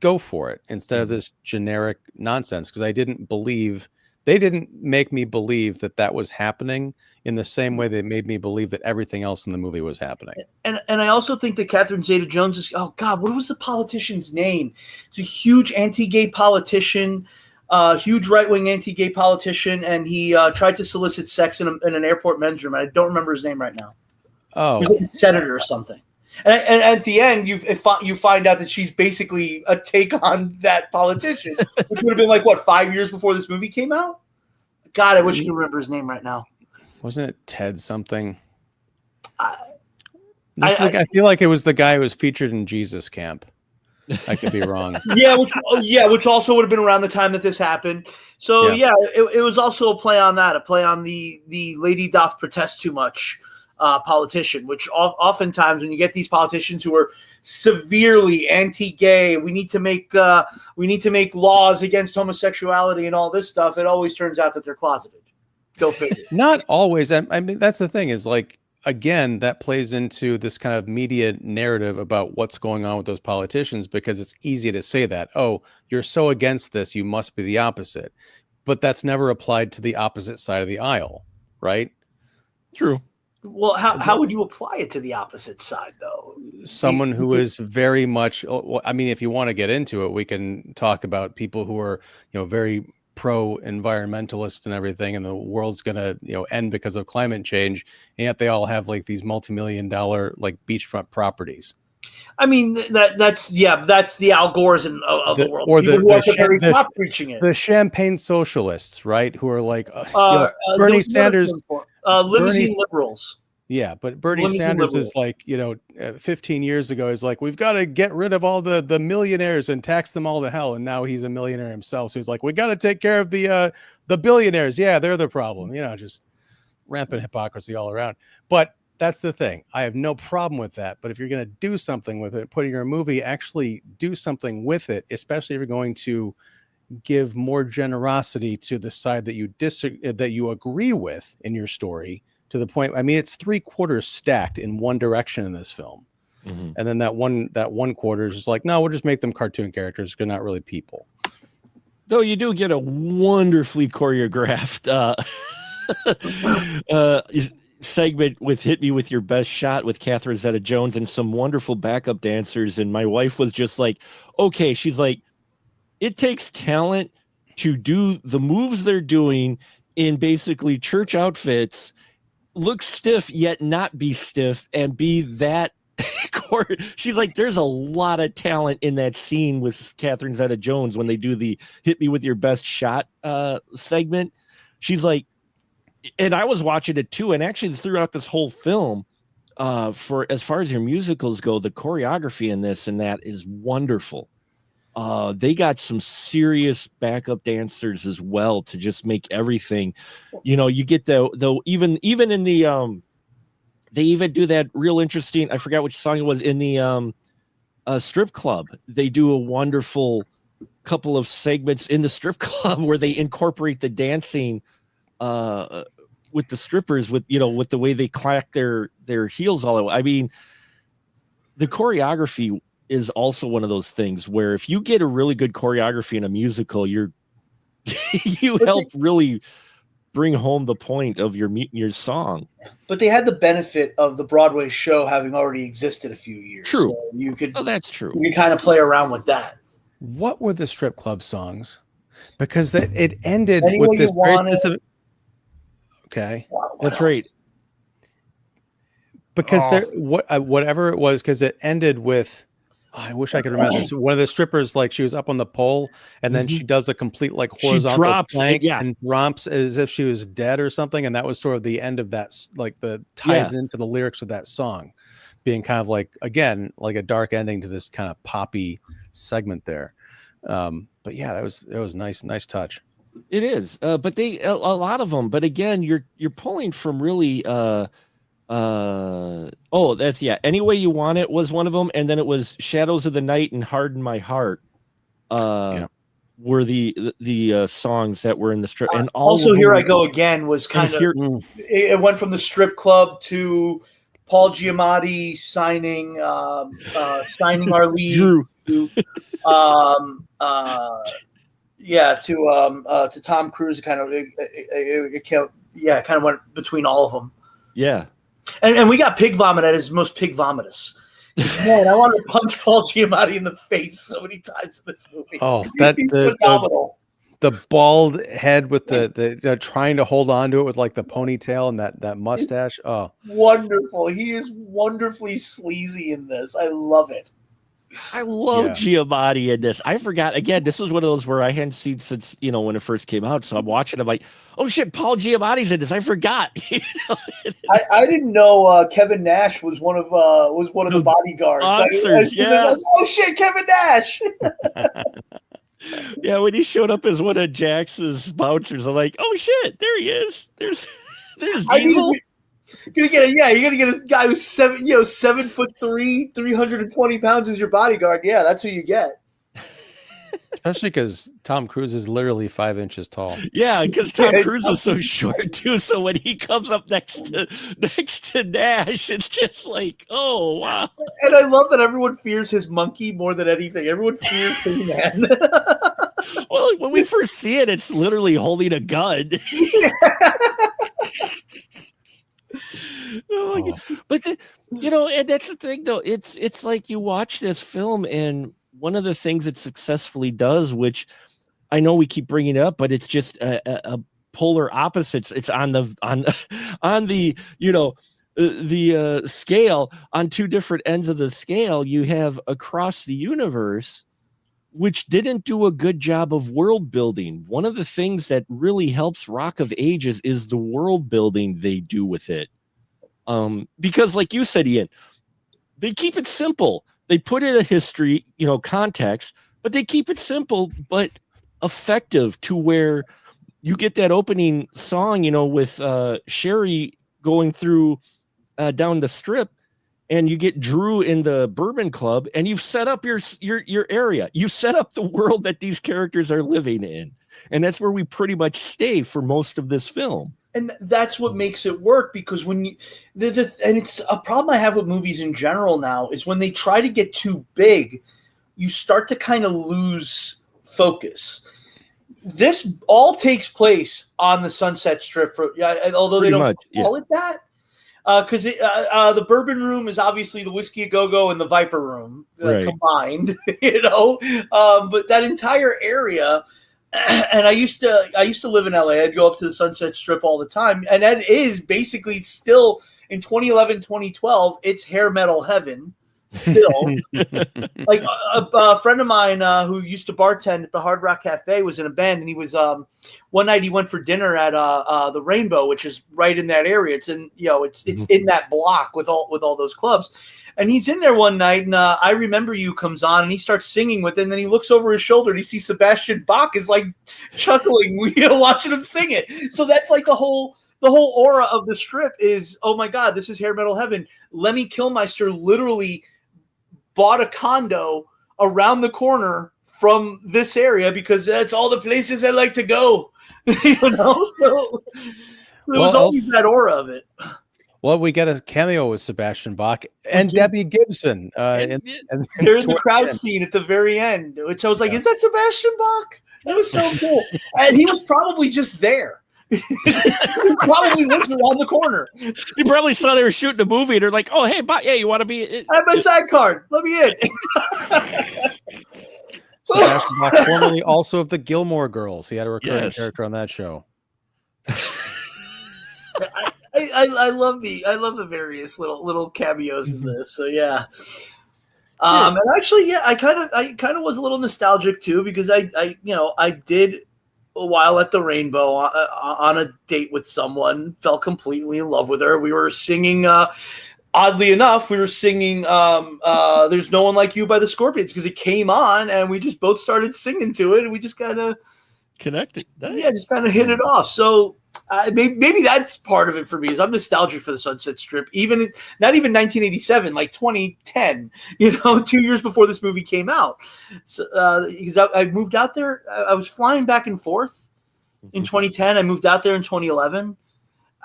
go for it instead of this generic nonsense, because I didn't believe They didn't make me believe that that was happening in the same way they made me believe that everything else in the movie was happening. And I also think that Catherine Zeta-Jones is, oh God, what was the politician's name? He's a huge anti-gay politician, huge right-wing anti-gay politician, and he tried to solicit sex in an airport men's room. I don't remember his name right now. Oh, he was like a senator or something. And at the end, you find out that she's basically a take on that politician, which would have been like, what, 5 years before this movie came out? God, I wish I could remember his name right now. Wasn't it Ted something? I feel like it was the guy who was featured in Jesus Camp. I could be wrong. Which also would have been around the time that this happened. So it was also a play on that, a play on the lady doth protest too much politician, which oftentimes when you get these politicians who are severely anti-gay, we need to make laws against homosexuality and all this stuff, it always turns out that they're closeted. Go figure. Not always. I mean, that's the thing is like, again, that plays into this kind of media narrative about what's going on with those politicians, because it's easy to say that, oh, you're so against this, you must be the opposite. But that's never applied to the opposite side of the aisle, right? True. Well, how would you apply it to the opposite side, though? Someone who is very much, I mean, if you want to get into it, we can talk about people who are, very pro-environmentalist and everything, and the world's gonna end because of climate change, and yet they all have like these multi-million-dollar like beachfront properties. I mean, that's the Al Gores of the world, or people who are very top preaching it. The champagne socialists, right? Who are like Bernie Sanders, limousine liberals. Yeah, but Bernie Sanders is like, 15 years ago, is like, we've got to get rid of all the millionaires and tax them all to hell. And now he's a millionaire himself. So he's like, we got to take care of the billionaires. Yeah, they're the problem. Just rampant hypocrisy all around. But that's the thing. I have no problem with that. But if you're going to do something with it, put in your movie, actually do something with it, especially if you're going to give more generosity to the side that you agree with in your story. To the point, I mean, it's 3/4 stacked in one direction in this film, and then that one quarter is just like, no, we'll just make them cartoon characters. They're not really people. Though you do get a wonderfully choreographed segment with "Hit Me with Your Best Shot" with Catherine Zeta-Jones and some wonderful backup dancers. And my wife was just like, okay, she's like, it takes talent to do the moves they're doing in basically church outfits, look stiff yet not be stiff, and be that she's like, there's a lot of talent in that scene with Catherine Zeta-Jones when they do the "Hit Me with Your Best Shot" segment. She's like, and I was watching it too, and actually throughout this whole film, for as far as your musicals go, the choreography in this and that is wonderful. They got some serious backup dancers as well to just make everything, you get even in the they even do that real interesting, I forgot which song it was, in the strip club. They do a wonderful couple of segments in the strip club where they incorporate the dancing with the strippers, with the way they clack their heels all the way. I mean, the choreography is also one of those things where if you get a really good choreography in a musical, you help really bring home the point of your song. But they had the benefit of the Broadway show having already existed a few years. True. So you could. Oh, that's true. You could kind of play around with that. What were the strip club songs? Because it ended with this very specific. Okay, that's right. Because whatever it was, because it ended with. I wish I could remember this. One of the strippers, like, she was up on the pole, and then she does a complete like horizontal plank and drops as if she was dead or something. And that was sort of the end of that, like the ties into the lyrics of that song, being kind of like, again, like a dark ending to this kind of poppy segment there. But yeah, it was nice touch. It is, but a lot of them. But again, you're pulling from really. Any Way You Want It was one of them, and then it was Shadows of the Night and Harden My Heart were the songs that were in the strip. And also Here I Go Again was kind of it went from the strip club to Paul Giamatti signing our lead. Drew. to Tom Cruise. It kind of went between all of them. Yeah. And we got pig vomit at his most pig vomitous. Man, I wanted to punch Paul Giamatti in the face so many times in this movie. Oh, he's phenomenal. The bald head with the trying to hold on to it with like the ponytail and that mustache. Oh, wonderful. He is wonderfully sleazy in this. I love it. I love Giamatti in this. I forgot again. This was one of those where I hadn't seen since when it first came out. So I'm watching. I'm like, oh shit, Paul Giamatti's in this. I forgot. I didn't know Kevin Nash was one of the bodyguards. Oh shit, Kevin Nash. Yeah, when he showed up as one of Jax's bouncers, I'm like, oh shit, there he is. There's Diesel. You're gonna get a guy who's 7'3", 320 pounds as your bodyguard. Yeah, that's who you get. Especially because Tom Cruise is literally 5 inches tall. Yeah, because Tom Cruise is so short too. So when he comes up next to Nash, it's just like, oh wow. And I love that everyone fears his monkey more than anything. Everyone fears his man. Well, when we first see it, it's literally holding a gun. Oh my God. But and that's the thing though. It's like you watch this film, and one of the things it successfully does, which I know we keep bringing it up, but it's just a polar opposites. It's on the scale, on two different ends of the scale. You have Across the Universe, which didn't do a good job of world building. One of the things that really helps Rock of Ages is the world building they do with it. Because like you said, Ian, they keep it simple. They put in a history, context, but they keep it simple, but effective to where you get that opening song, with Sherry going through down the strip, and you get Drew in the Bourbon Club, and you've set up your area. You've set up the world that these characters are living in. And that's where we pretty much stay for most of this film. And that's what makes it work, because when you and it's a problem I have with movies in general now, is when they try to get too big, you start to kind of lose focus. This all takes place on the Sunset Strip, although they don't call it that. Because the Bourbon Room is obviously the Whiskey A Go-Go and the Viper Room combined, but that entire area. And I used to live in LA. I'd go up to the Sunset Strip all the time, and that is basically still in 2011, 2012. It's hair metal heaven still. Like a friend of mine who used to bartend at the Hard Rock Cafe was in a band, and he was one night he went for dinner at the Rainbow, which is right in that area. It's in it's in that block with all those clubs. And he's in there one night, and I Remember You comes on, and he starts singing with it, and then he looks over his shoulder, and he sees Sebastian Bach is like chuckling, watching him sing it. So that's like the whole aura of the strip is, oh my God, this is hair metal heaven. Lemmy Kilmister literally bought a condo around the corner from this area because that's all the places I like to go. So there was always that aura of it. Well, we get a cameo with Sebastian Bach and Debbie Gibson. And there's the crowd scene at the very end, which I was like, is that Sebastian Bach? That was so cool. And he was probably just there. He probably lives around the corner. He probably saw they were shooting a movie, and they're like, oh, hey, Bach, you want to be in? I have my side card. Let me in. Sebastian Bach, formerly also of the Gilmore Girls. He had a recurring character on that show. I love the various little cameos in this. So yeah. And actually, I kind of was a little nostalgic too, because I did a while at the Rainbow on a date with someone, fell completely in love with her. We were singing, oddly enough, There's No One Like You by the Scorpions, because it came on and we just both started singing to it, and we just kind of connected. Yeah, just kind of hit it off. So maybe that's part of it for me, is I'm nostalgic for the Sunset Strip, not even 1987, like 2010, 2 years before this movie came out. So because I moved out there, I was flying back and forth in 2010. I moved out there in 2011.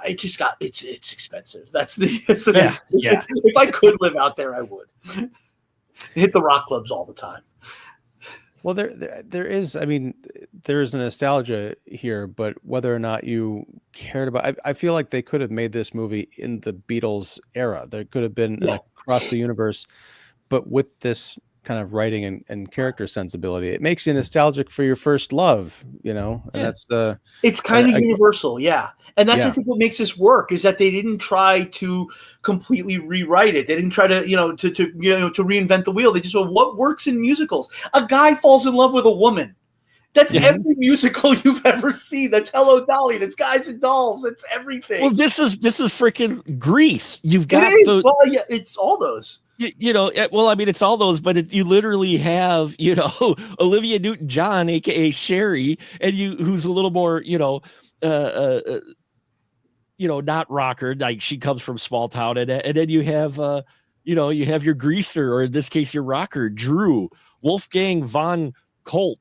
I just it's expensive. That's the yeah. If I could live out there, I would hit the rock clubs all the time. Well, there is. I mean, there is a nostalgia here, but whether or not you cared about, I feel like they could have made this movie in the Beatles era. There could have been an across the universe, but with this kind of writing and character sensibility, it makes you nostalgic for your first love, and that's the. It's kind of universal, yeah. And that's I think what makes this work is that they didn't try to completely rewrite it. They didn't try to, to reinvent the wheel. They just went, what works in musicals? A guy falls in love with a woman. That's every musical you've ever seen. That's Hello Dolly. That's Guys and Dolls. That's everything. Well, this is freaking Grease. You've got it's all those. Well, I mean, it's all those, but you literally have, Olivia Newton-John, aka Sherry, and who's a little more, not rocker, like she comes from small town, and then you have, you have your greaser, or in this case, your rocker, Drew, Wolfgang von Colt.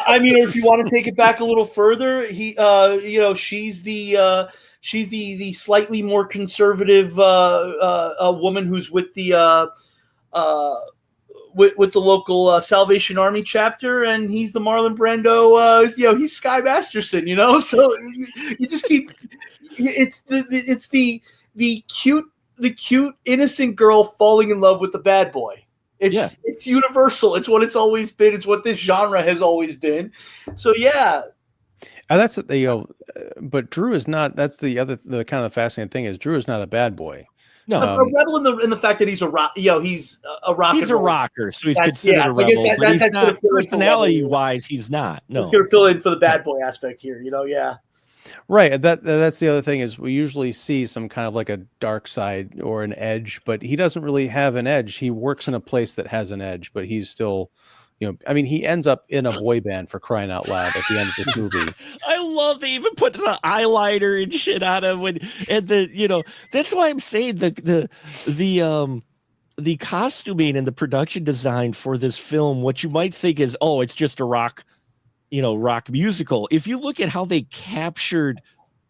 I mean, or if you want to take it back a little further, she's the slightly more conservative woman who's with the with the local Salvation Army chapter, and he's the Marlon Brando. He's Sky Masterson. So you just keep. It's the cute innocent girl falling in love with the bad boy. It's universal. It's what it's always been. It's what this genre has always been. So yeah. And that's but Drew is not. That's the kind of fascinating thing is Drew is not a bad boy. No, a rebel in the fact that he's a rock. He's a rock. He's a rocker, so he's considered a rebel. But he's not, personality-wise, he's not. No, it's going to fill in for the bad boy aspect here. Right. That's the other thing is we usually see some kind of like a dark side or an edge, but he doesn't really have an edge. He works in a place that has an edge, but he's still. He ends up in a boy band, for crying out loud, at the end of this movie. I love they even put the eyeliner and shit on him that's why I'm saying the costuming and the production design for this film, what you might think is, it's just a rock musical. If you look at how they captured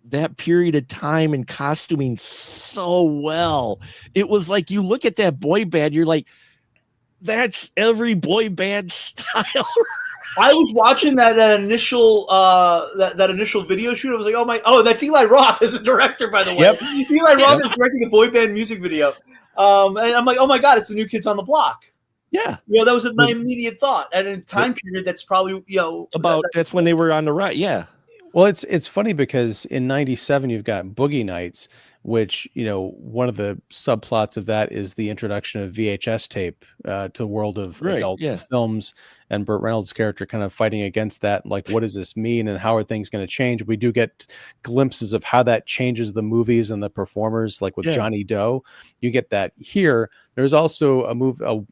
that period of time and costuming so well, it was like you look at that boy band, you're like, that's every boy band style. I was watching that initial that initial video shoot. I was like, that's Eli Roth as the director, by the way. Yep. Eli Roth is directing a boy band music video. And I'm like, oh my God, it's the New Kids on the Block. Yeah. That was my immediate thought. And in a time period that's probably, that's when they were on the right. Yeah. Well, it's funny because in 97 you've got Boogie Nights, which, one of the subplots of that is the introduction of VHS tape to the world of adult films, and Burt Reynolds' character kind of fighting against that. Like, what does this mean and how are things going to change? We do get glimpses of how that changes the movies and the performers, like with Johnny Doe. You get that here. There's also a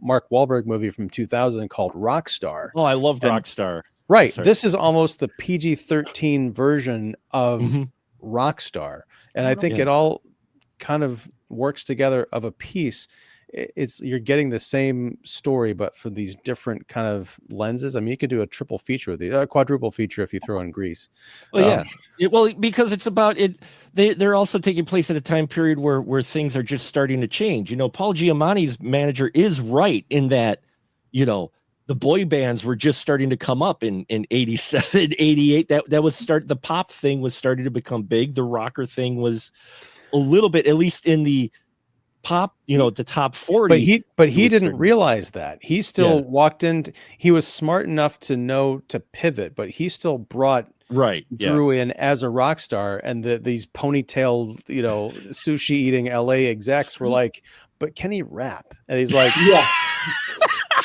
Mark Wahlberg movie from 2000 called Rockstar. Oh, I loved Rockstar. Right. Sorry. This is almost the PG-13 version of Rockstar. And I think it all kind of works together of a piece. You're getting the same story, but for these different kind of lenses. I mean, you could do a triple feature with a quadruple feature if you throw in Grease. Well, because it's about it. They're also taking place at a time period where things are just starting to change. Paul Giamatti's manager is right in that, the boy bands were just starting to come up in 87, 88. That was the pop thing was starting to become big. The rocker thing was a little bit, at least in the pop, the top 40. But he didn't realize that. He still walked in. He was smart enough to know to pivot, but he still brought Drew in as a rock star. And these ponytail, sushi eating LA execs were like, but can he rap? And he's like, yeah.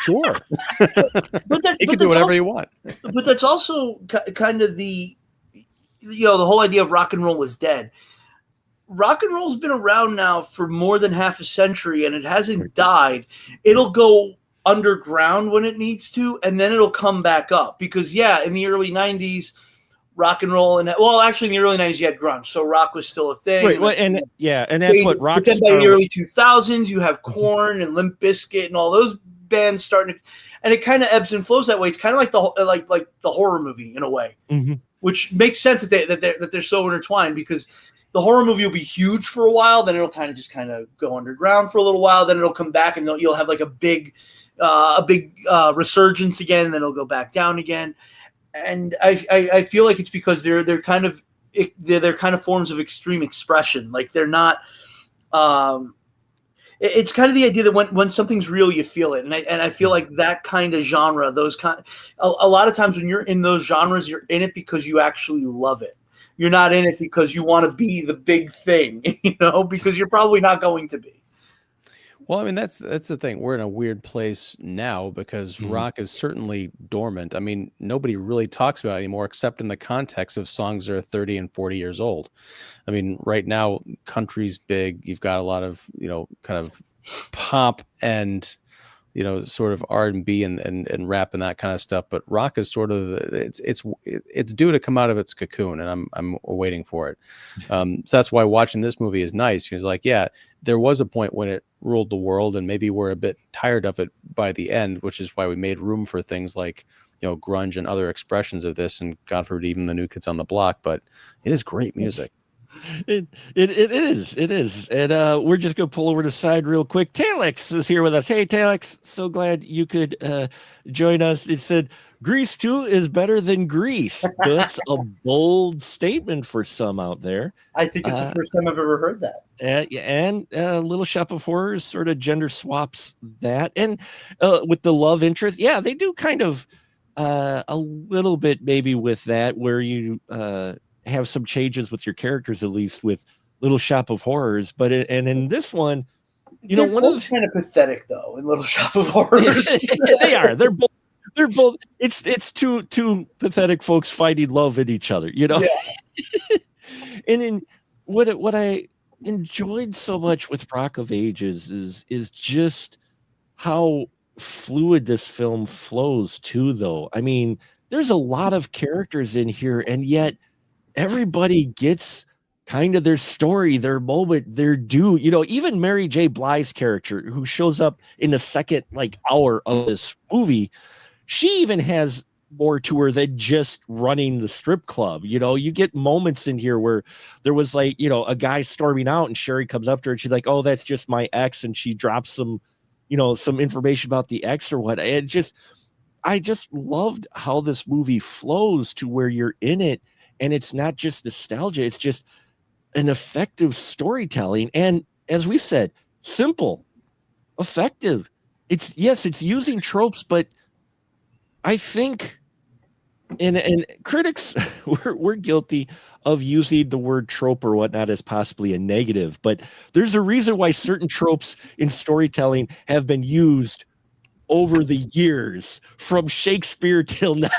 Sure. You can do whatever you want. But that's also kind of the whole idea of rock and roll is dead. Rock and roll's been around now for more than half a century, and it hasn't died. It'll go underground when it needs to, and then it'll come back up. Because, in the early 90s, rock and roll, actually in the early 90s you had grunge, so rock was still a thing. Right, well, and that's what rock. But then by the early 2000s, you have Korn and Limp Bizkit and all those bands starting to, and it kind of ebbs and flows that way. It's kind of like the horror movie in a way, which makes sense that they're so intertwined, because the horror movie will be huge for a while, then it'll kind of go underground for a little while, then it'll come back, and you'll have like a big a big resurgence again, and then it'll go back down again. And I feel like it's because they're kind of forms of extreme expression. Like they're not. It's kind of the idea that when something's real, you feel it, and I feel like that kind of genre, a lot of times when you're in those genres, you're in it because you actually love it. You're not in it because you want to be the big thing, because you're probably not going to be. Well, I mean, that's the thing. We're in a weird place now because rock is certainly dormant. I mean, nobody really talks about it anymore except in the context of songs that are 30 and 40 years old. I mean, right now, country's big. You've got a lot of, kind of pop and, sort of R&B and rap and that kind of stuff. But rock is sort of it's due to come out of its cocoon, and I'm waiting for it. So that's why watching this movie is nice. Because like, yeah, there was a point when it ruled the world, and maybe we're a bit tired of it by the end, which is why we made room for things like grunge and other expressions of this, and God forbid even the New Kids on the Block. But it is great music. It is, and we're just gonna pull over to the side real quick. Talix is here with us. Hey, Talix, so glad you could join us. It said Grease 2 is better than Grease. That's a bold statement for some out there. I think it's the first time I've ever heard that. And Little Shop of Horrors sort of gender swaps that, and with the love interest, yeah, they do kind of a little bit maybe with that, where you have some changes with your characters, at least with Little Shop of Horrors. But and in this one, they're both kind of pathetic though. In Little Shop of Horrors, they are. They're both. It's two pathetic folks fighting love in each other. Yeah. And in what I enjoyed so much with Rock of Ages is just how fluid this film flows too, though. I mean, there's a lot of characters in here, and yet everybody gets kind of their story, their moment, their due. Even Mary J. Blige's character, who shows up in the second hour of this movie, she even has more to her than just running the strip club. You get moments in here where there was a guy storming out, and Sherry comes up to her and she's like, "Oh, that's just my ex," and she drops some information about the ex or what. I just loved how this movie flows to where you're in it. And it's not just nostalgia, it's just an effective storytelling. And as we said, simple, effective. It's using tropes, but I think, and critics, we're guilty of using the word trope or whatnot as possibly a negative, but there's a reason why certain tropes in storytelling have been used over the years, from Shakespeare till now.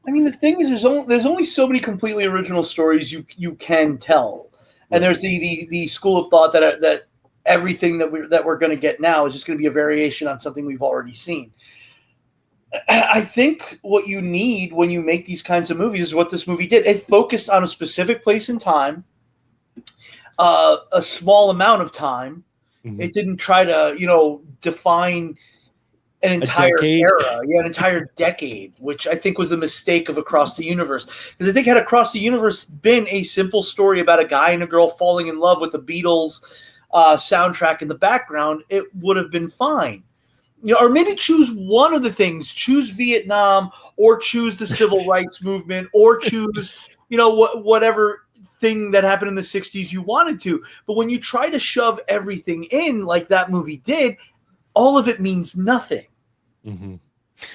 I mean, the thing is, there's only so many completely original stories you can tell, and there's the school of thought that everything that we're going to get now is just going to be a variation on something we've already seen. I think what you need when you make these kinds of movies is what this movie did. It focused on a specific place and time, a small amount of time. Mm-hmm. It didn't try to define an entire era, an entire decade, which I think was the mistake of Across the Universe. Because I think had Across the Universe been a simple story about a guy and a girl falling in love with the Beatles soundtrack in the background, it would have been fine. Or maybe choose one of the things, choose Vietnam, or choose the civil rights movement, or choose, whatever thing that happened in the 60s you wanted to. But when you try to shove everything in like that movie did, all of it means nothing. Mm-hmm.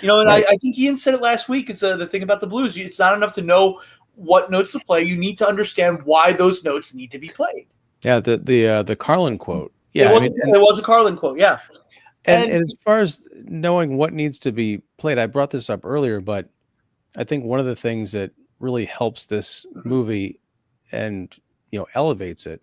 And right. I think Ian said it last week. It's the thing about the blues. It's not enough to know what notes to play. You need to understand why those notes need to be played. Yeah, the Carlin quote. Yeah, it was a Carlin quote. Yeah, and as far as knowing what needs to be played, I brought this up earlier, but I think one of the things that really helps this movie and elevates it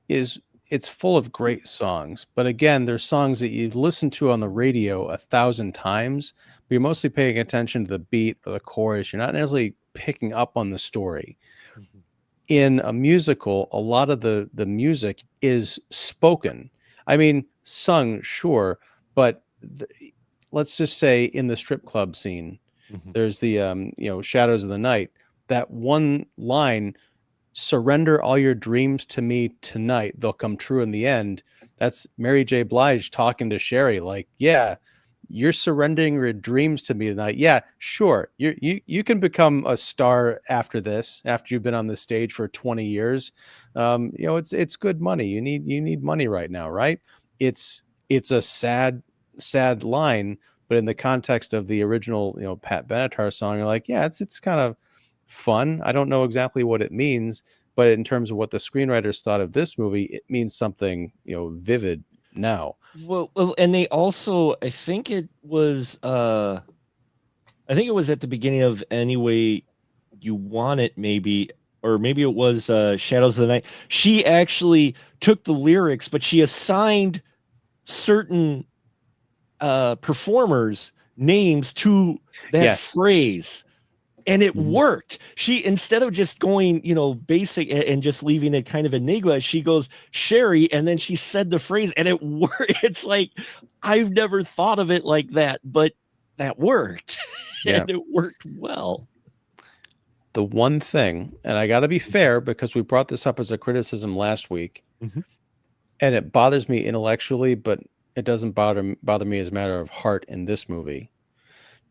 is it's full of great songs. But again, there's songs that you listen to on the radio 1,000 times, but you're mostly paying attention to the beat or the chorus. You're not necessarily picking up on the story. Mm-hmm. In a musical, a lot of the music is spoken. I mean, sung, sure, but let's just say in the strip club scene, mm-hmm. there's the Shadows of the Night. That one line, "Surrender all your dreams to me tonight, they'll come true in the end." That's Mary J. Blige talking to Sherry, like, yeah, you're surrendering your dreams to me tonight. Yeah, sure. You can become a star after this, after you've been on the stage for 20 years. It's good money. You need money right now, right? It's a sad line, but in the context of the original, Pat Benatar song, you're like, yeah, it's kind of fun. I don't know exactly what it means, but in terms of what the screenwriters thought of this movie, it means something, vivid now. Well, and they also, I think it was at the beginning of Any Way You Want It, maybe, or maybe it was Shadows of the Night. She actually took the lyrics, but she assigned certain performers names to that phrase. And it worked. She, instead of just going, basic and just leaving it kind of enigma, she goes Sherry, and then she said the phrase, and it worked. It's like, I've never thought of it like that, but that worked. And it worked well. The one thing, and I got to be fair because we brought this up as a criticism last week, and it bothers me intellectually, but it doesn't bother me as a matter of heart in this movie.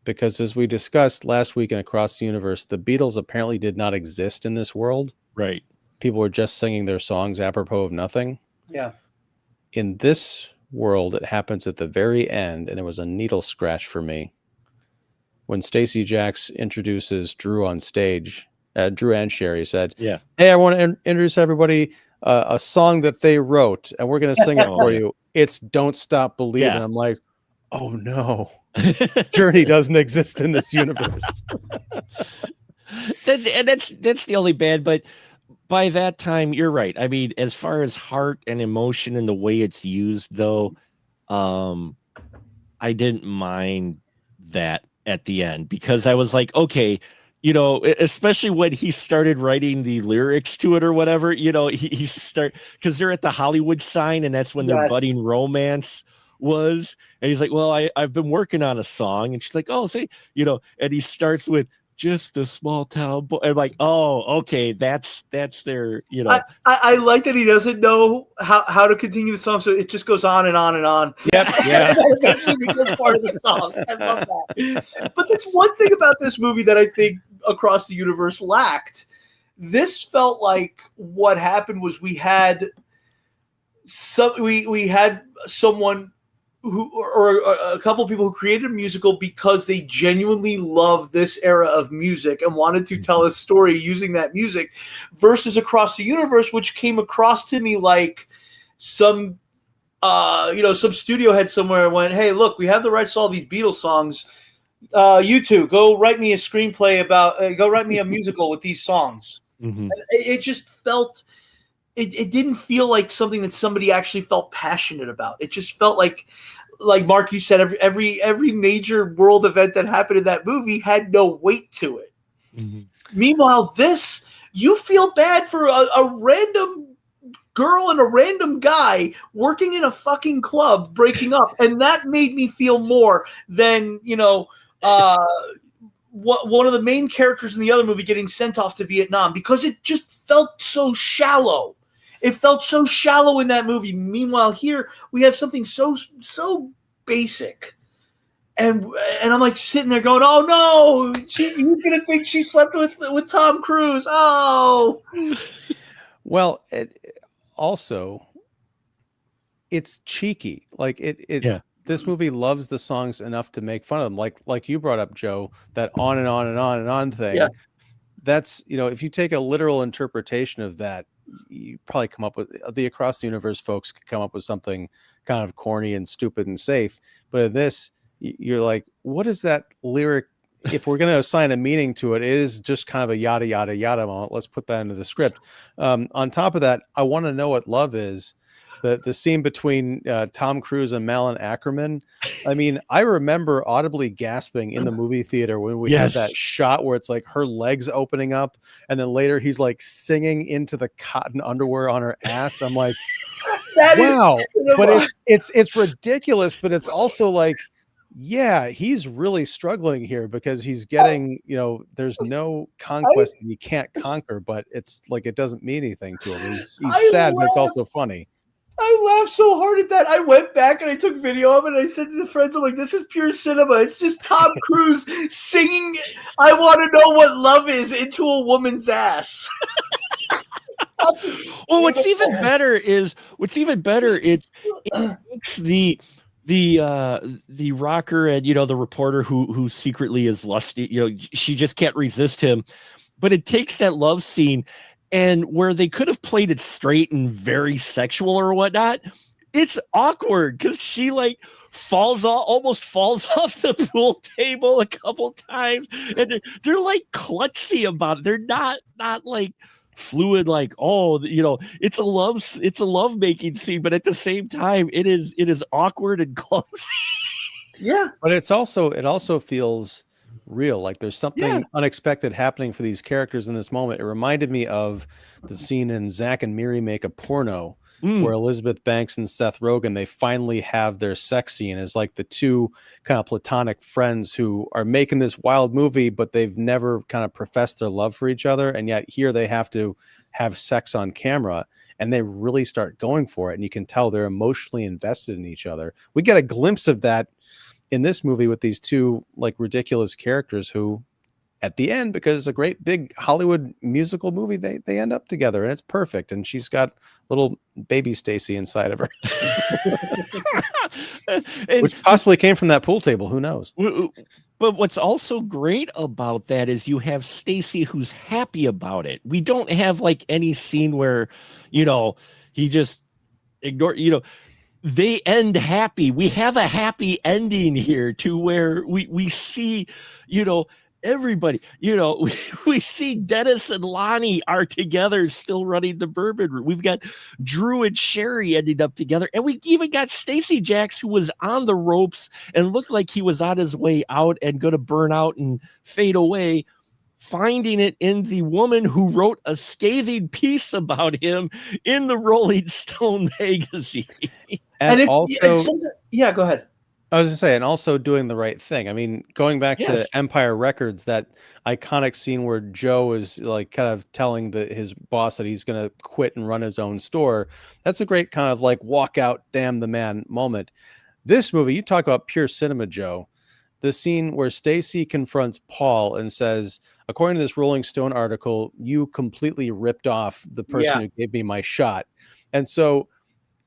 Because as we discussed last week in Across the Universe, the Beatles apparently did not exist in this world. Right. People were just singing their songs apropos of nothing. Yeah. In this world, it happens at the very end, and it was a needle scratch for me. When Stacey Jacks introduces Drew on stage, Drew and Sherry said, hey, I want to introduce everybody a song that they wrote, and we're going to sing it for you. It's Don't Stop Believing. I'm like, oh no. Journey doesn't exist in this universe. That's the only bad, but by that time, you're right. I mean, as far as heart and emotion and the way it's used, though, I didn't mind that at the end, because I was like, okay, especially when he started writing the lyrics to it or whatever, he start, because they're at the Hollywood sign, and that's when their budding romance was, and he's like, well, I've been working on a song, and she's like, oh, see, and he starts with just a small town boy. I'm like, oh, okay, that's their, I like that he doesn't know how to continue the song, so it just goes on and on and on. Yep, yeah. That eventually becomes part of the song. I love that. But that's one thing about this movie that I think Across the Universe lacked. This felt like what happened was we had someone who, or a couple of people who created a musical because they genuinely loved this era of music and wanted to tell a story using that music, versus Across the Universe, which came across to me like some studio head somewhere went, hey, look, we have the rights to all these Beatles songs. You two, go write me a screenplay go write me a musical with these songs. It just felt, it didn't feel like something that somebody actually felt passionate about. It just felt like Mark, you said, every major world event that happened in that movie had no weight to it. Meanwhile, this, you feel bad for a random girl and a random guy working in a fucking club breaking up, and that made me feel more than one of the main characters in the other movie getting sent off to Vietnam, because it just felt so shallow. It felt so shallow in that movie. Meanwhile, here we have something so basic, and I'm like sitting there going, "Oh no, he's gonna think she slept with Tom Cruise." Oh, well, also, it's cheeky. Like this movie loves the songs enough to make fun of them. Like you brought up, Joe, that on and on and on and on thing. Yeah. That's, if you take a literal interpretation of that, you probably come up with, the Across the Universe folks could come up with something kind of corny and stupid and safe. But in this, you're like, what is that lyric? If we're going to assign a meaning to it, it is just kind of a yada, yada, yada moment. Let's put that into the script. On top of that, I want to know what love is. The scene between Tom Cruise and Malin Ackerman. I mean, I remember audibly gasping in the movie theater when we had that shot where it's like her legs opening up, and then later he's like singing into the cotton underwear on her ass. I'm like, wow. But it's ridiculous, but it's also like, yeah, he's really struggling here because he's getting, there's no conquest that he can't conquer, but it's like it doesn't mean anything to him. He's sad, but it's also funny. I laughed so hard at that. I went back and I took video of it. And I said to the friends, I'm like, this is pure cinema. It's just Tom Cruise singing "I Want to Know What Love Is" into a woman's ass. Well, what's even better, it makes the rocker and the reporter who secretly is lusty, she just can't resist him, but it takes that love scene, and where they could have played it straight and very sexual or whatnot, it's awkward because she like almost falls off the pool table a couple times, and they're like klutzy about it. They're not like fluid, like, it's a love making scene, but at the same time it is awkward and close. Yeah, but it also feels real, like there's something unexpected happening for these characters in this moment. It reminded me of the scene in Zack and Miri Make a Porno, where Elizabeth Banks and Seth Rogen, they finally have their sex scene as like the two kind of platonic friends who are making this wild movie, but they've never kind of professed their love for each other. And yet here they have to have sex on camera, and they really start going for it. And you can tell they're emotionally invested in each other. We get a glimpse of that in this movie with these two like ridiculous characters who, at the end, because it's a great big Hollywood musical movie, they end up together, and it's perfect. And she's got little baby Stacy inside of her, which possibly came from that pool table. Who knows? But what's also great about that is you have Stacy who's happy about it. We don't have like any scene where, he just ignored, they end happy. We have a happy ending here to where we see, everybody, we see Dennis and Lonnie are together still running the bourbon room. We've got Drew and Sherry ending up together, and we even got Stacey Jacks, who was on the ropes and looked like he was on his way out and going to burn out and fade away, finding it in the woman who wrote a scathing piece about him in the Rolling Stone magazine. And go ahead. I was going to say, and also doing the right thing. I mean, going back to Empire Records, that iconic scene where Joe is like kind of telling his boss that he's going to quit and run his own store. That's a great kind of like walk out, damn the man moment. This movie, you talk about pure cinema, Joe. The scene where Stacy confronts Paul and says, according to this Rolling Stone article, you completely ripped off the person who gave me my shot. And so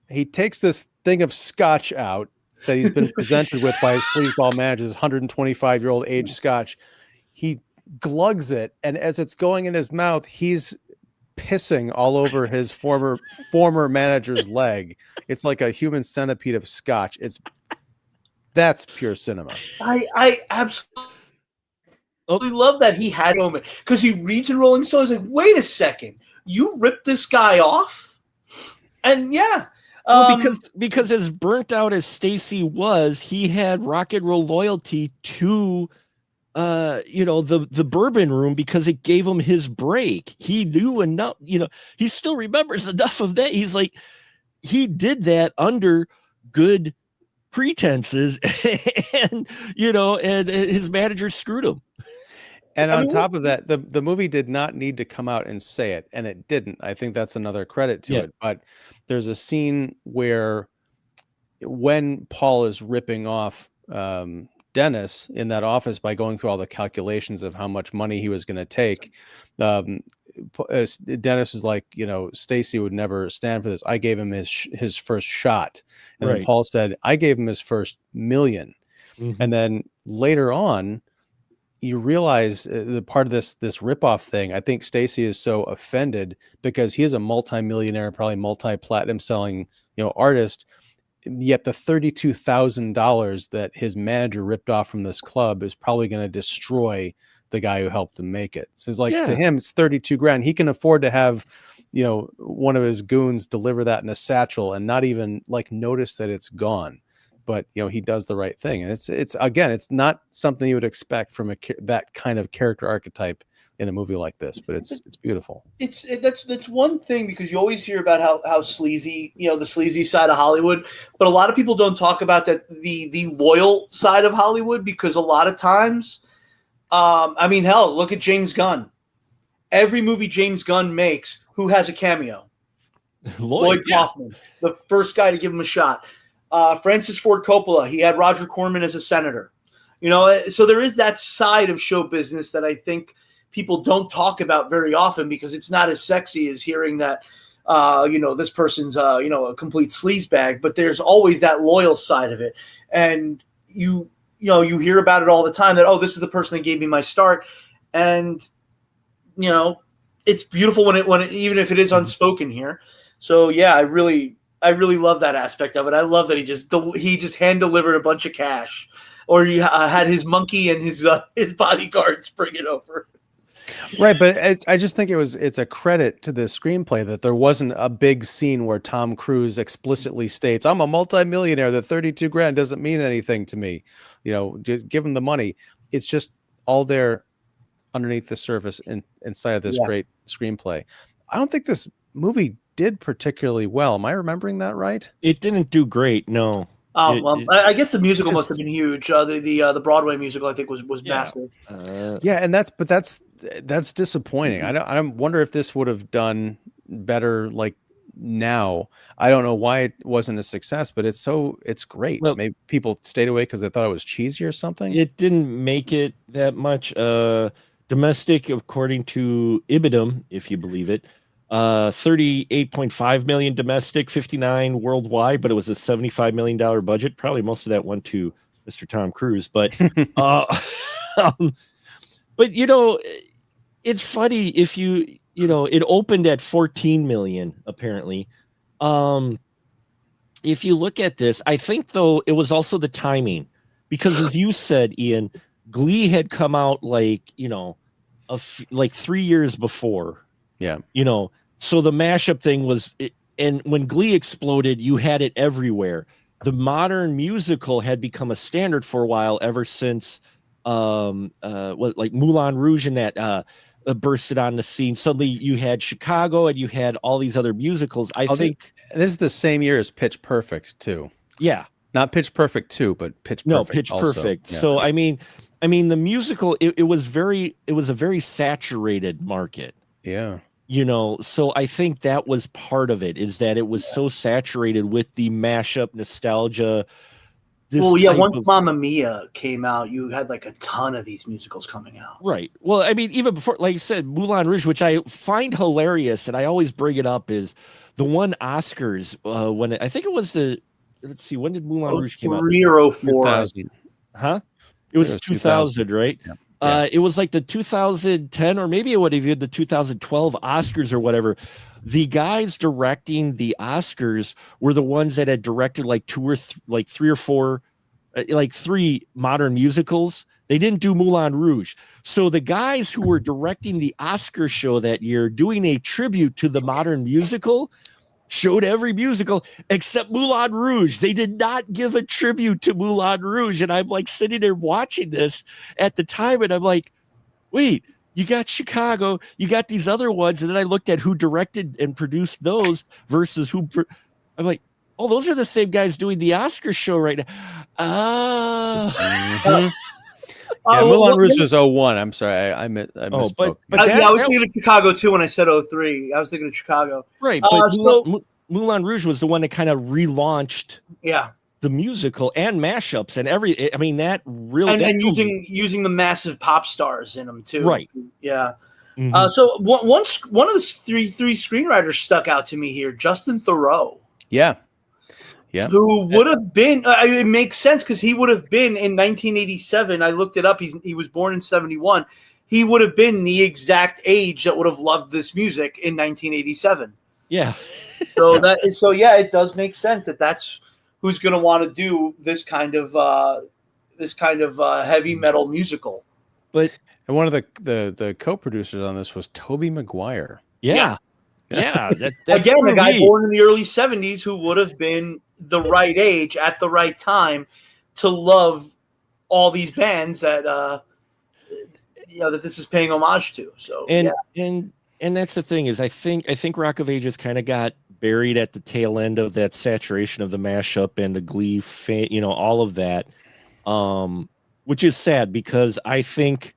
he takes this thing of scotch out that he's been presented with by his sleazeball manager, 125-year-old aged scotch. He glugs it, and as it's going in his mouth, he's pissing all over his former manager's leg. It's like a human centipede of scotch. That's pure cinema. I absolutely love that he had a moment, because he reads in Rolling Stone. He's like, wait a second, you ripped this guy off? And because as burnt out as Stacy was, he had rock and roll loyalty to the bourbon room because it gave him his break. He knew enough, he still remembers enough of that. He's like, he did that under good pretenses, and his manager screwed him. And on top of that, the movie did not need to come out and say it, and it didn't. I think that's another credit to it. But there's a scene where when Paul is ripping off Dennis in that office by going through all the calculations of how much money he was going to take, Dennis is like, Stacy would never stand for this. I gave him his first shot. And then Paul said, I gave him his first million. Mm-hmm. And then later on, you realize the part of this ripoff thing. I think Stacy is so offended because he is a multimillionaire, probably multi-platinum selling, artist. Yet the $32,000 that his manager ripped off from this club is probably going to destroy the guy who helped him make it. So it's like, to him, it's 32 grand. He can afford to have, one of his goons deliver that in a satchel and not even like notice that it's gone. But he does the right thing, and it's not something you would expect from that kind of character archetype in a movie like this. But it's beautiful. That's one thing, because you always hear about how sleazy, the sleazy side of Hollywood, but a lot of people don't talk about that the loyal side of Hollywood, because a lot of times, hell, look at James Gunn. Every movie James Gunn makes, who has a cameo? Lloyd yeah. Kaufman, the first guy to give him a shot. Francis Ford Coppola, he had Roger Corman as a senator. So there is that side of show business that I think people don't talk about very often because it's not as sexy as hearing that, this person's, a complete sleazebag. But there's always that loyal side of it, and you hear about it all the time. That this is the person that gave me my start, and it's beautiful when it even if it is unspoken here. So yeah, I really love that aspect of it. I love that he just hand delivered a bunch of cash, or you had his monkey and his bodyguards bring it over. Right, but I just think it's a credit to the screenplay that there wasn't a big scene where Tom Cruise explicitly states, "I'm a multimillionaire. The 32 grand doesn't mean anything to me. Just give him the money." It's just all there underneath the surface inside of this great screenplay. I don't think this movie did particularly well. Am I remembering that right? It didn't do great. No. I guess the musical must have been huge. The Broadway musical, I think, was massive. And that's disappointing. I don't wonder if this would have done better like now. I don't know why it wasn't a success, but it's great. Well, maybe people stayed away because they thought it was cheesy or something. It didn't make it that much. Domestic, according to Ibidem, if you believe it, 38.5 million domestic, 59 worldwide, but it was a $75 million budget. Probably most of that went to Mr. Tom Cruise, but but it's funny if it opened at 14 million apparently. If you look at this, I think though it was also the timing, because as you said, Ian, Glee had come out like 3 years before. Yeah. So the mashup thing was, and when Glee exploded, you had it everywhere. The modern musical had become a standard for a while, ever since like Moulin Rouge and that bursted on the scene. Suddenly you had Chicago and you had all these other musicals. I think this is the same year as Pitch Perfect too. Yeah. Not Pitch Perfect 2, but Pitch Perfect. No, Pitch also. Perfect. Yeah. So I mean the musical, it was a very saturated market. Yeah. So I think that was part of it, is that it was so saturated with the mashup nostalgia. Once Mamma Mia came out, you had like a ton of these musicals coming out. Right. Well, I mean, even before, like you said, Moulin Rouge, which I find hilarious, and I always bring it up, is the one Oscars when I think it was let's see, when did Moulin Rouge come out? 3 or 04. 2000. Huh? It was 2000, right? Yeah. It was like the 2010, or maybe it would have been the 2012 Oscars or whatever. The guys directing the Oscars were the ones that had directed like 3 or 4, like 3 modern musicals. They didn't do Moulin Rouge. So the guys who were directing the Oscar show that year, doing a tribute to the modern musical, showed every musical except Moulin Rouge. They did not give a tribute to Moulin Rouge. And I'm like sitting there watching this at the time, and I'm like, wait, you got Chicago, you got these other ones. And then I looked at who directed and produced those versus I'm like, oh, those are the same guys doing the Oscar show right now. Moulin Rouge was 01. I'm sorry, I misspoke. I was thinking of Chicago too when I said 03. I was thinking of Chicago. Right, but Moulin Rouge was the one that kind of relaunched the musical and mashups and that really... And using the massive pop stars in them too. Right. Yeah. Mm-hmm. So one of the three screenwriters stuck out to me here, Justin Theroux. Yeah. Yeah. Who would have been? It makes sense because he would have been in 1987. I looked it up. He was born in 71. He would have been the exact age that would have loved this music in 1987. Yeah. It does make sense that's who's going to want to do this kind of heavy metal musical. And one of the co-producers on this was Tobey Maguire. Yeah. Yeah, that's again a guy born in the early 70s who would have been the right age at the right time to love all these bands that that this is paying homage to. So and that's the thing, is I think Rock of Ages kind of got buried at the tail end of that saturation of the mashup and the Glee, all of that, which is sad, because I think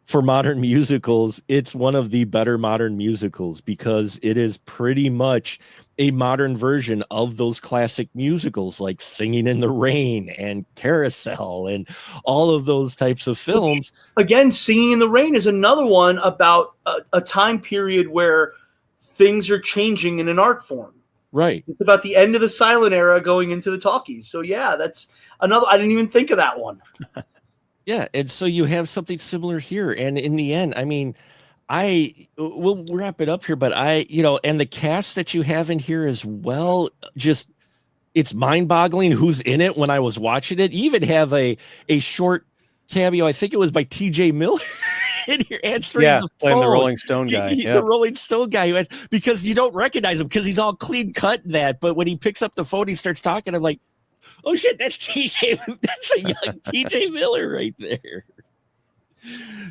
for modern musicals, it's one of the better modern musicals, because it is pretty much a modern version of those classic musicals like Singing in the Rain and Carousel and all of those types of films. Again, Singing in the Rain is another one about a time period where things are changing in an art form. Right. It's about the end of the silent era going into the talkies. So yeah, that's another. I didn't even think of that one. Yeah, and so you have something similar here. And in the end, I mean, we'll wrap it up here, but and the cast that you have in here as well, just it's mind-boggling who's in it. When I was watching it, you even have a short cameo. I think it was by T.J. Miller in here answering the phone. Playing the Rolling Stone guy. The Rolling Stone guy, because you don't recognize him because he's all clean cut in that. But when he picks up the phone, he starts talking. I'm like, oh shit, that's TJ. That's a young TJ Miller right there.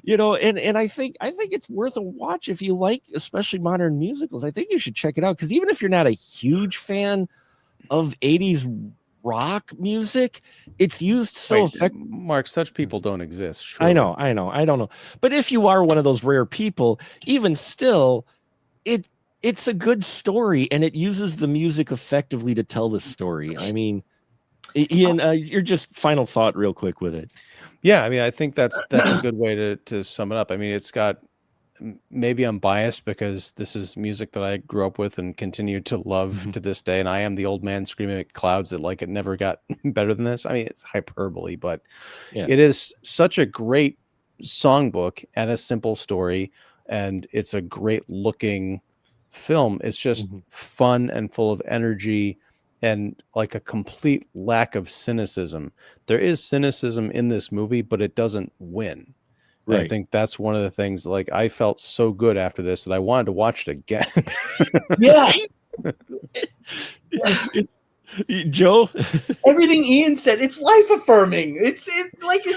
And I think it's worth a watch if you like, especially modern musicals. I think you should check it out because even if you're not a huge fan of 80s rock music, it's used so effectively. Mark, such people don't exist. Surely. I know. I don't know. But if you are one of those rare people, even still, it's a good story and it uses the music effectively to tell the story. I mean, Ian, you're just final thought real quick with it. Yeah, I mean, I think that's a good way to sum it up. I mean, it's got, maybe I'm biased because this is music that I grew up with and continue to love to this day. And I am the old man screaming at clouds that like it never got better than this. I mean, it's hyperbole, but it is such a great songbook and a simple story. And it's a great looking film. It's just fun and full of energy and like a complete lack of cynicism. There is cynicism in this movie, but it doesn't win. Right. I think that's one of the things, like, I felt so good after this that I wanted to watch it again. Yeah. Joe? Everything Ian said, it's life affirming. It's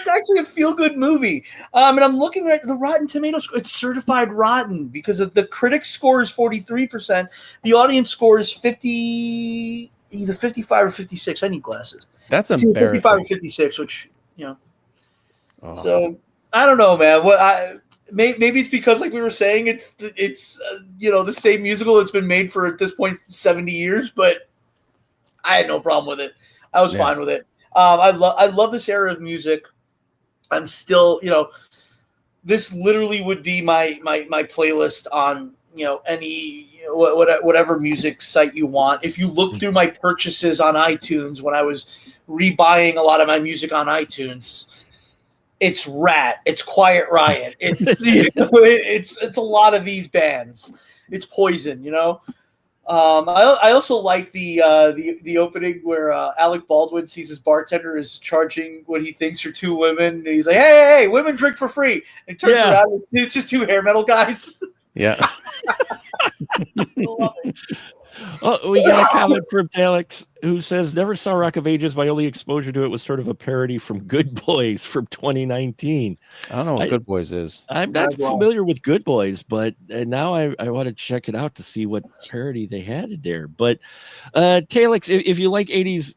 actually a feel good movie. And I'm looking at the Rotten Tomatoes. It's certified rotten because of the critic score is 43%. The audience score is 50, either 55 or 56. I need glasses. That's embarrassing. 55 or 56, which, So I don't know, man. Maybe it's because, like we were saying, it's the same musical that's been made for, at this point, 70 years, but I had no problem with it. I was fine with it. I love this era of music. I'm still, this literally would be my playlist on, any whatever music site you want. If you look through my purchases on iTunes when I was rebuying a lot of my music on iTunes, it's Rat, it's Quiet Riot, it's it's a lot of these bands. It's Poison, I also like the opening where Alec Baldwin sees his bartender is charging what he thinks are two women, and he's like, "Hey, women drink for free." And turns around, it's just two hair metal guys. Yeah. I love it. Oh, we got a comment from Alex who says, never saw Rock of Ages. My only exposure to it was sort of a parody from Good Boys from 2019. I don't know what Good Boys is. I'm not familiar with Good Boys, but now I want to check it out to see what parody they had in there. But Talix, if you like 80s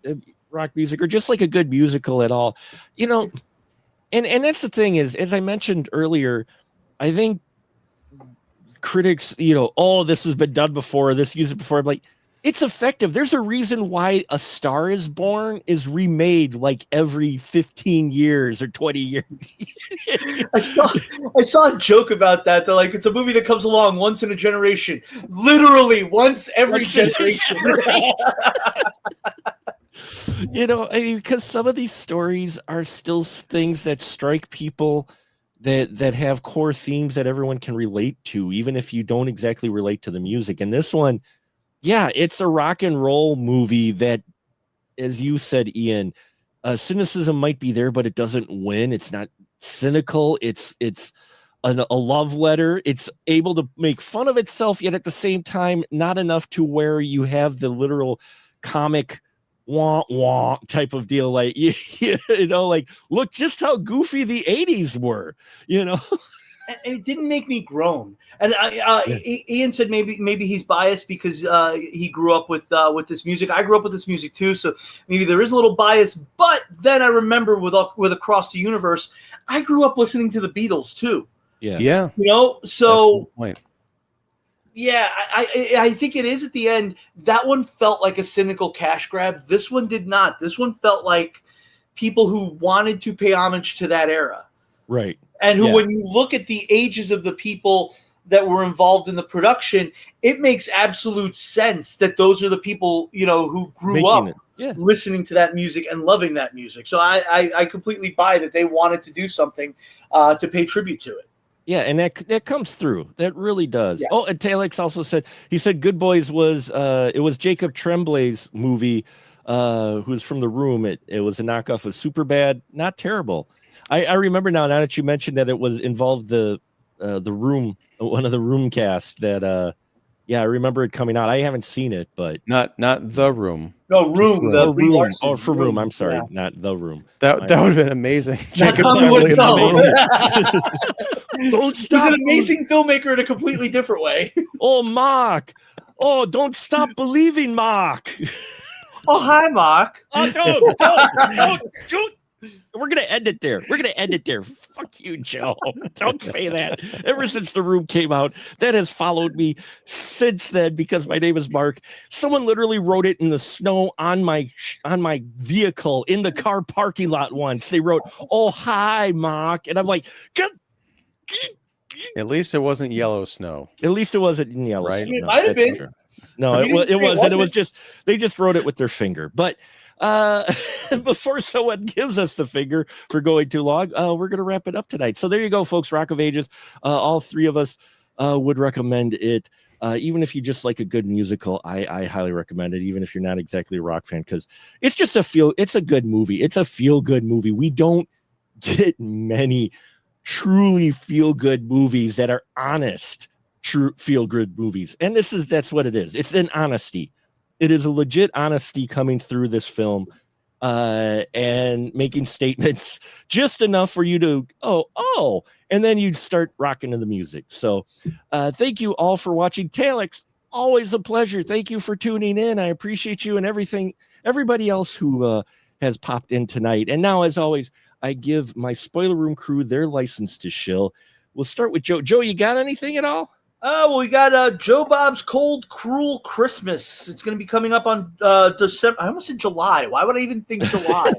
rock music or just like a good musical at all, and that's the thing is, as I mentioned earlier, I think critics, this has been done before, this used it before. I'm like, it's effective. There's a reason why A Star Is Born is remade like every 15 years or 20 years. I saw a joke about that. They're like, it's a movie that comes along once in a generation. Literally once every generation. Because some of these stories are still things that strike people that have core themes that everyone can relate to, even if you don't exactly relate to the music. And this one, it's a rock and roll movie that, as you said, Ian, cynicism might be there, but it doesn't win. It's not cynical. It's a love letter. It's able to make fun of itself, yet at the same time, not enough to where you have the literal comic wah wah type of deal, like like, look just how goofy the 80s were, and it didn't make me groan. And Ian said maybe he's biased because he grew up with this music. I grew up with this music too, so maybe there is a little bias. But then I remember with Across the Universe, I grew up listening to the Beatles too. Yeah. So Yeah, I think it is at the end. That one felt like a cynical cash grab. This one did not. This one felt like people who wanted to pay homage to that era. Right. And who, Yeah. when you look at the ages of the people that were involved in the production, it makes absolute sense that those are the people, who grew up listening to that music and loving that music. So I completely buy that they wanted to do something to pay tribute to it. Yeah, and that comes through. That really does. Yeah. Oh, and Talix also said, Good Boys was it was Jacob Tremblay's movie, who's from The Room. It was a knockoff of Superbad. Not terrible. I remember now that you mentioned that it was involved the Room, one of the Room cast that I remember it coming out. I haven't seen it, but not The Room. No, Room. The Room. Oh, for Room. I'm sorry, not The Room. That would have been amazing. Jacob Tremblay. Don't stop. He's an amazing filmmaker in a completely different way. Oh, Mark. Oh, don't stop believing, Mark. Oh, hi, Mark. Oh, don't. We're going to end it there. Fuck you, Joe. Don't say that. Ever since The Room came out, that has followed me since then because my name is Mark. Someone literally wrote it in the snow on my vehicle in the car parking lot once. They wrote, "Oh, hi, Mark." And I'm like, at least it wasn't yellow snow. At least it wasn't in yellow. Right? It might have been. Sure. No, it wasn't. It was just, they just wrote it with their finger. But before someone gives us the finger for going too long, we're going to wrap it up tonight. So there you go, folks. Rock of Ages. All three of us would recommend it. Even if you just like a good musical, I highly recommend it, even if you're not exactly a rock fan, because it's just it's a good movie. It's a feel-good movie. We don't get many truly feel-good movies that are honest, true feel-good movies. And that's what it is. It's an honesty. It is a legit honesty coming through this film and making statements just enough for you to, and then you start rocking to the music. So thank you all for watching. Talix, always a pleasure. Thank you for tuning in. I appreciate you and everybody else who has popped in tonight. And now, as always, I give my Spoiler Room crew their license to shill. We'll start with Joe. Joe, you got anything at all? Well, we got Joe Bob's Cold Cruel Christmas. It's going to be coming up on December. I almost said July. Why would I even think July?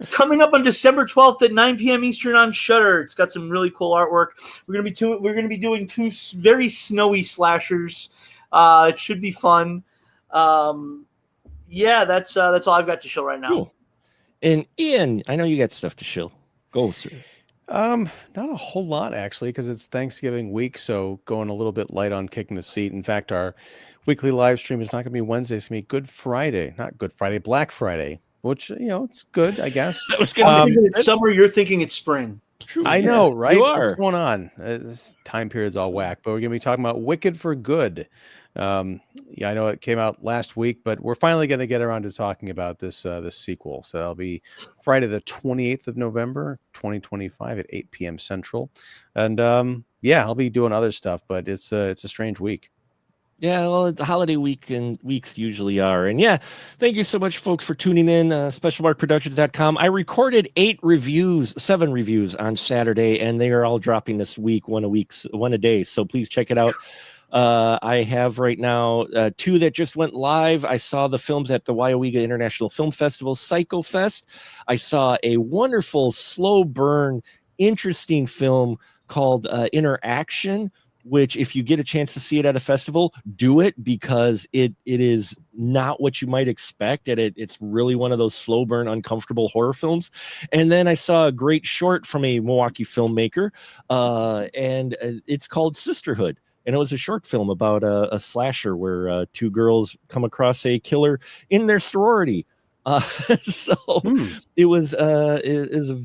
Coming up on December 12th at 9 p.m. Eastern on Shudder. It's got some really cool artwork. We're going to be doing two very snowy slashers. It should be fun. That's all I've got to show right now. Cool. And Ian, I know you got stuff to show. Go, sir. Not a whole lot, actually, because it's Thanksgiving week, so going a little bit light on kicking the seat. In fact, our weekly live stream is not going to be Wednesday. It's going to be Black Friday, which, it's good, I guess. It's summer, you're thinking it's spring. True, I know, right? You are. What's going on? This time period's all whack, but we're going to be talking about Wicked for Good. I know it came out last week, but we're finally going to get around to talking about this sequel. So that'll be Friday the 28th of November, 2025 at 8 p.m. Central. And I'll be doing other stuff, but it's a strange week. Yeah, well, it's a holiday week and weeks usually are. And thank you so much, folks, for tuning in. SpecialMarkProductions.com. I recorded 7 reviews on Saturday, and they are all dropping this week, one a day. So please check it out. I have right now 2 that just went live. I saw the films at the Waiawega International Film Festival, Psycho Fest. I saw a wonderful, slow burn, interesting film called Interaction, which if you get a chance to see it at a festival, do it, because it is not what you might expect. And it's really one of those slow burn, uncomfortable horror films. And then I saw a great short from a Milwaukee filmmaker, and it's called Sisterhood. And it was a short film about a slasher where 2 girls come across a killer in their sorority. It was a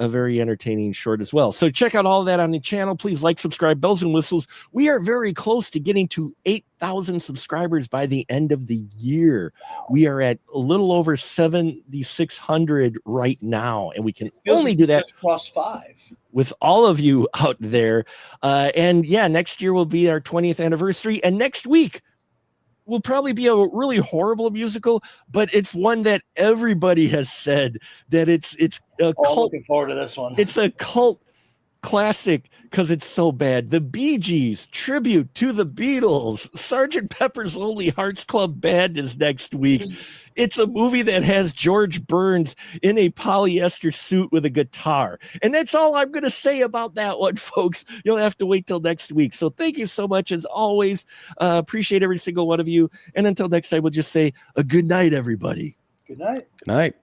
very entertaining short as well. So check out all of that on the channel. Please like, subscribe, bells and whistles. We are very close to getting to 8,000 subscribers by the end of the year. We are at a little over 7,600 right now, and we can only do that. Crossed 5. With all of you out there. Next year will be our 20th anniversary. And next week will probably be a really horrible musical, but it's one that everybody has said that it's a cult. Looking forward to this one. It's a cult classic because it's so bad. The Bee Gees tribute to the Beatles. Sgt. Pepper's Lonely Hearts Club Band is next week. It's a movie that has George Burns in a polyester suit with a guitar. And that's all I'm going to say about that one, folks. You'll have to wait till next week. So thank you so much, as always. Appreciate every single one of you. And until next time, we'll just say a good night, everybody. Good night. Good night.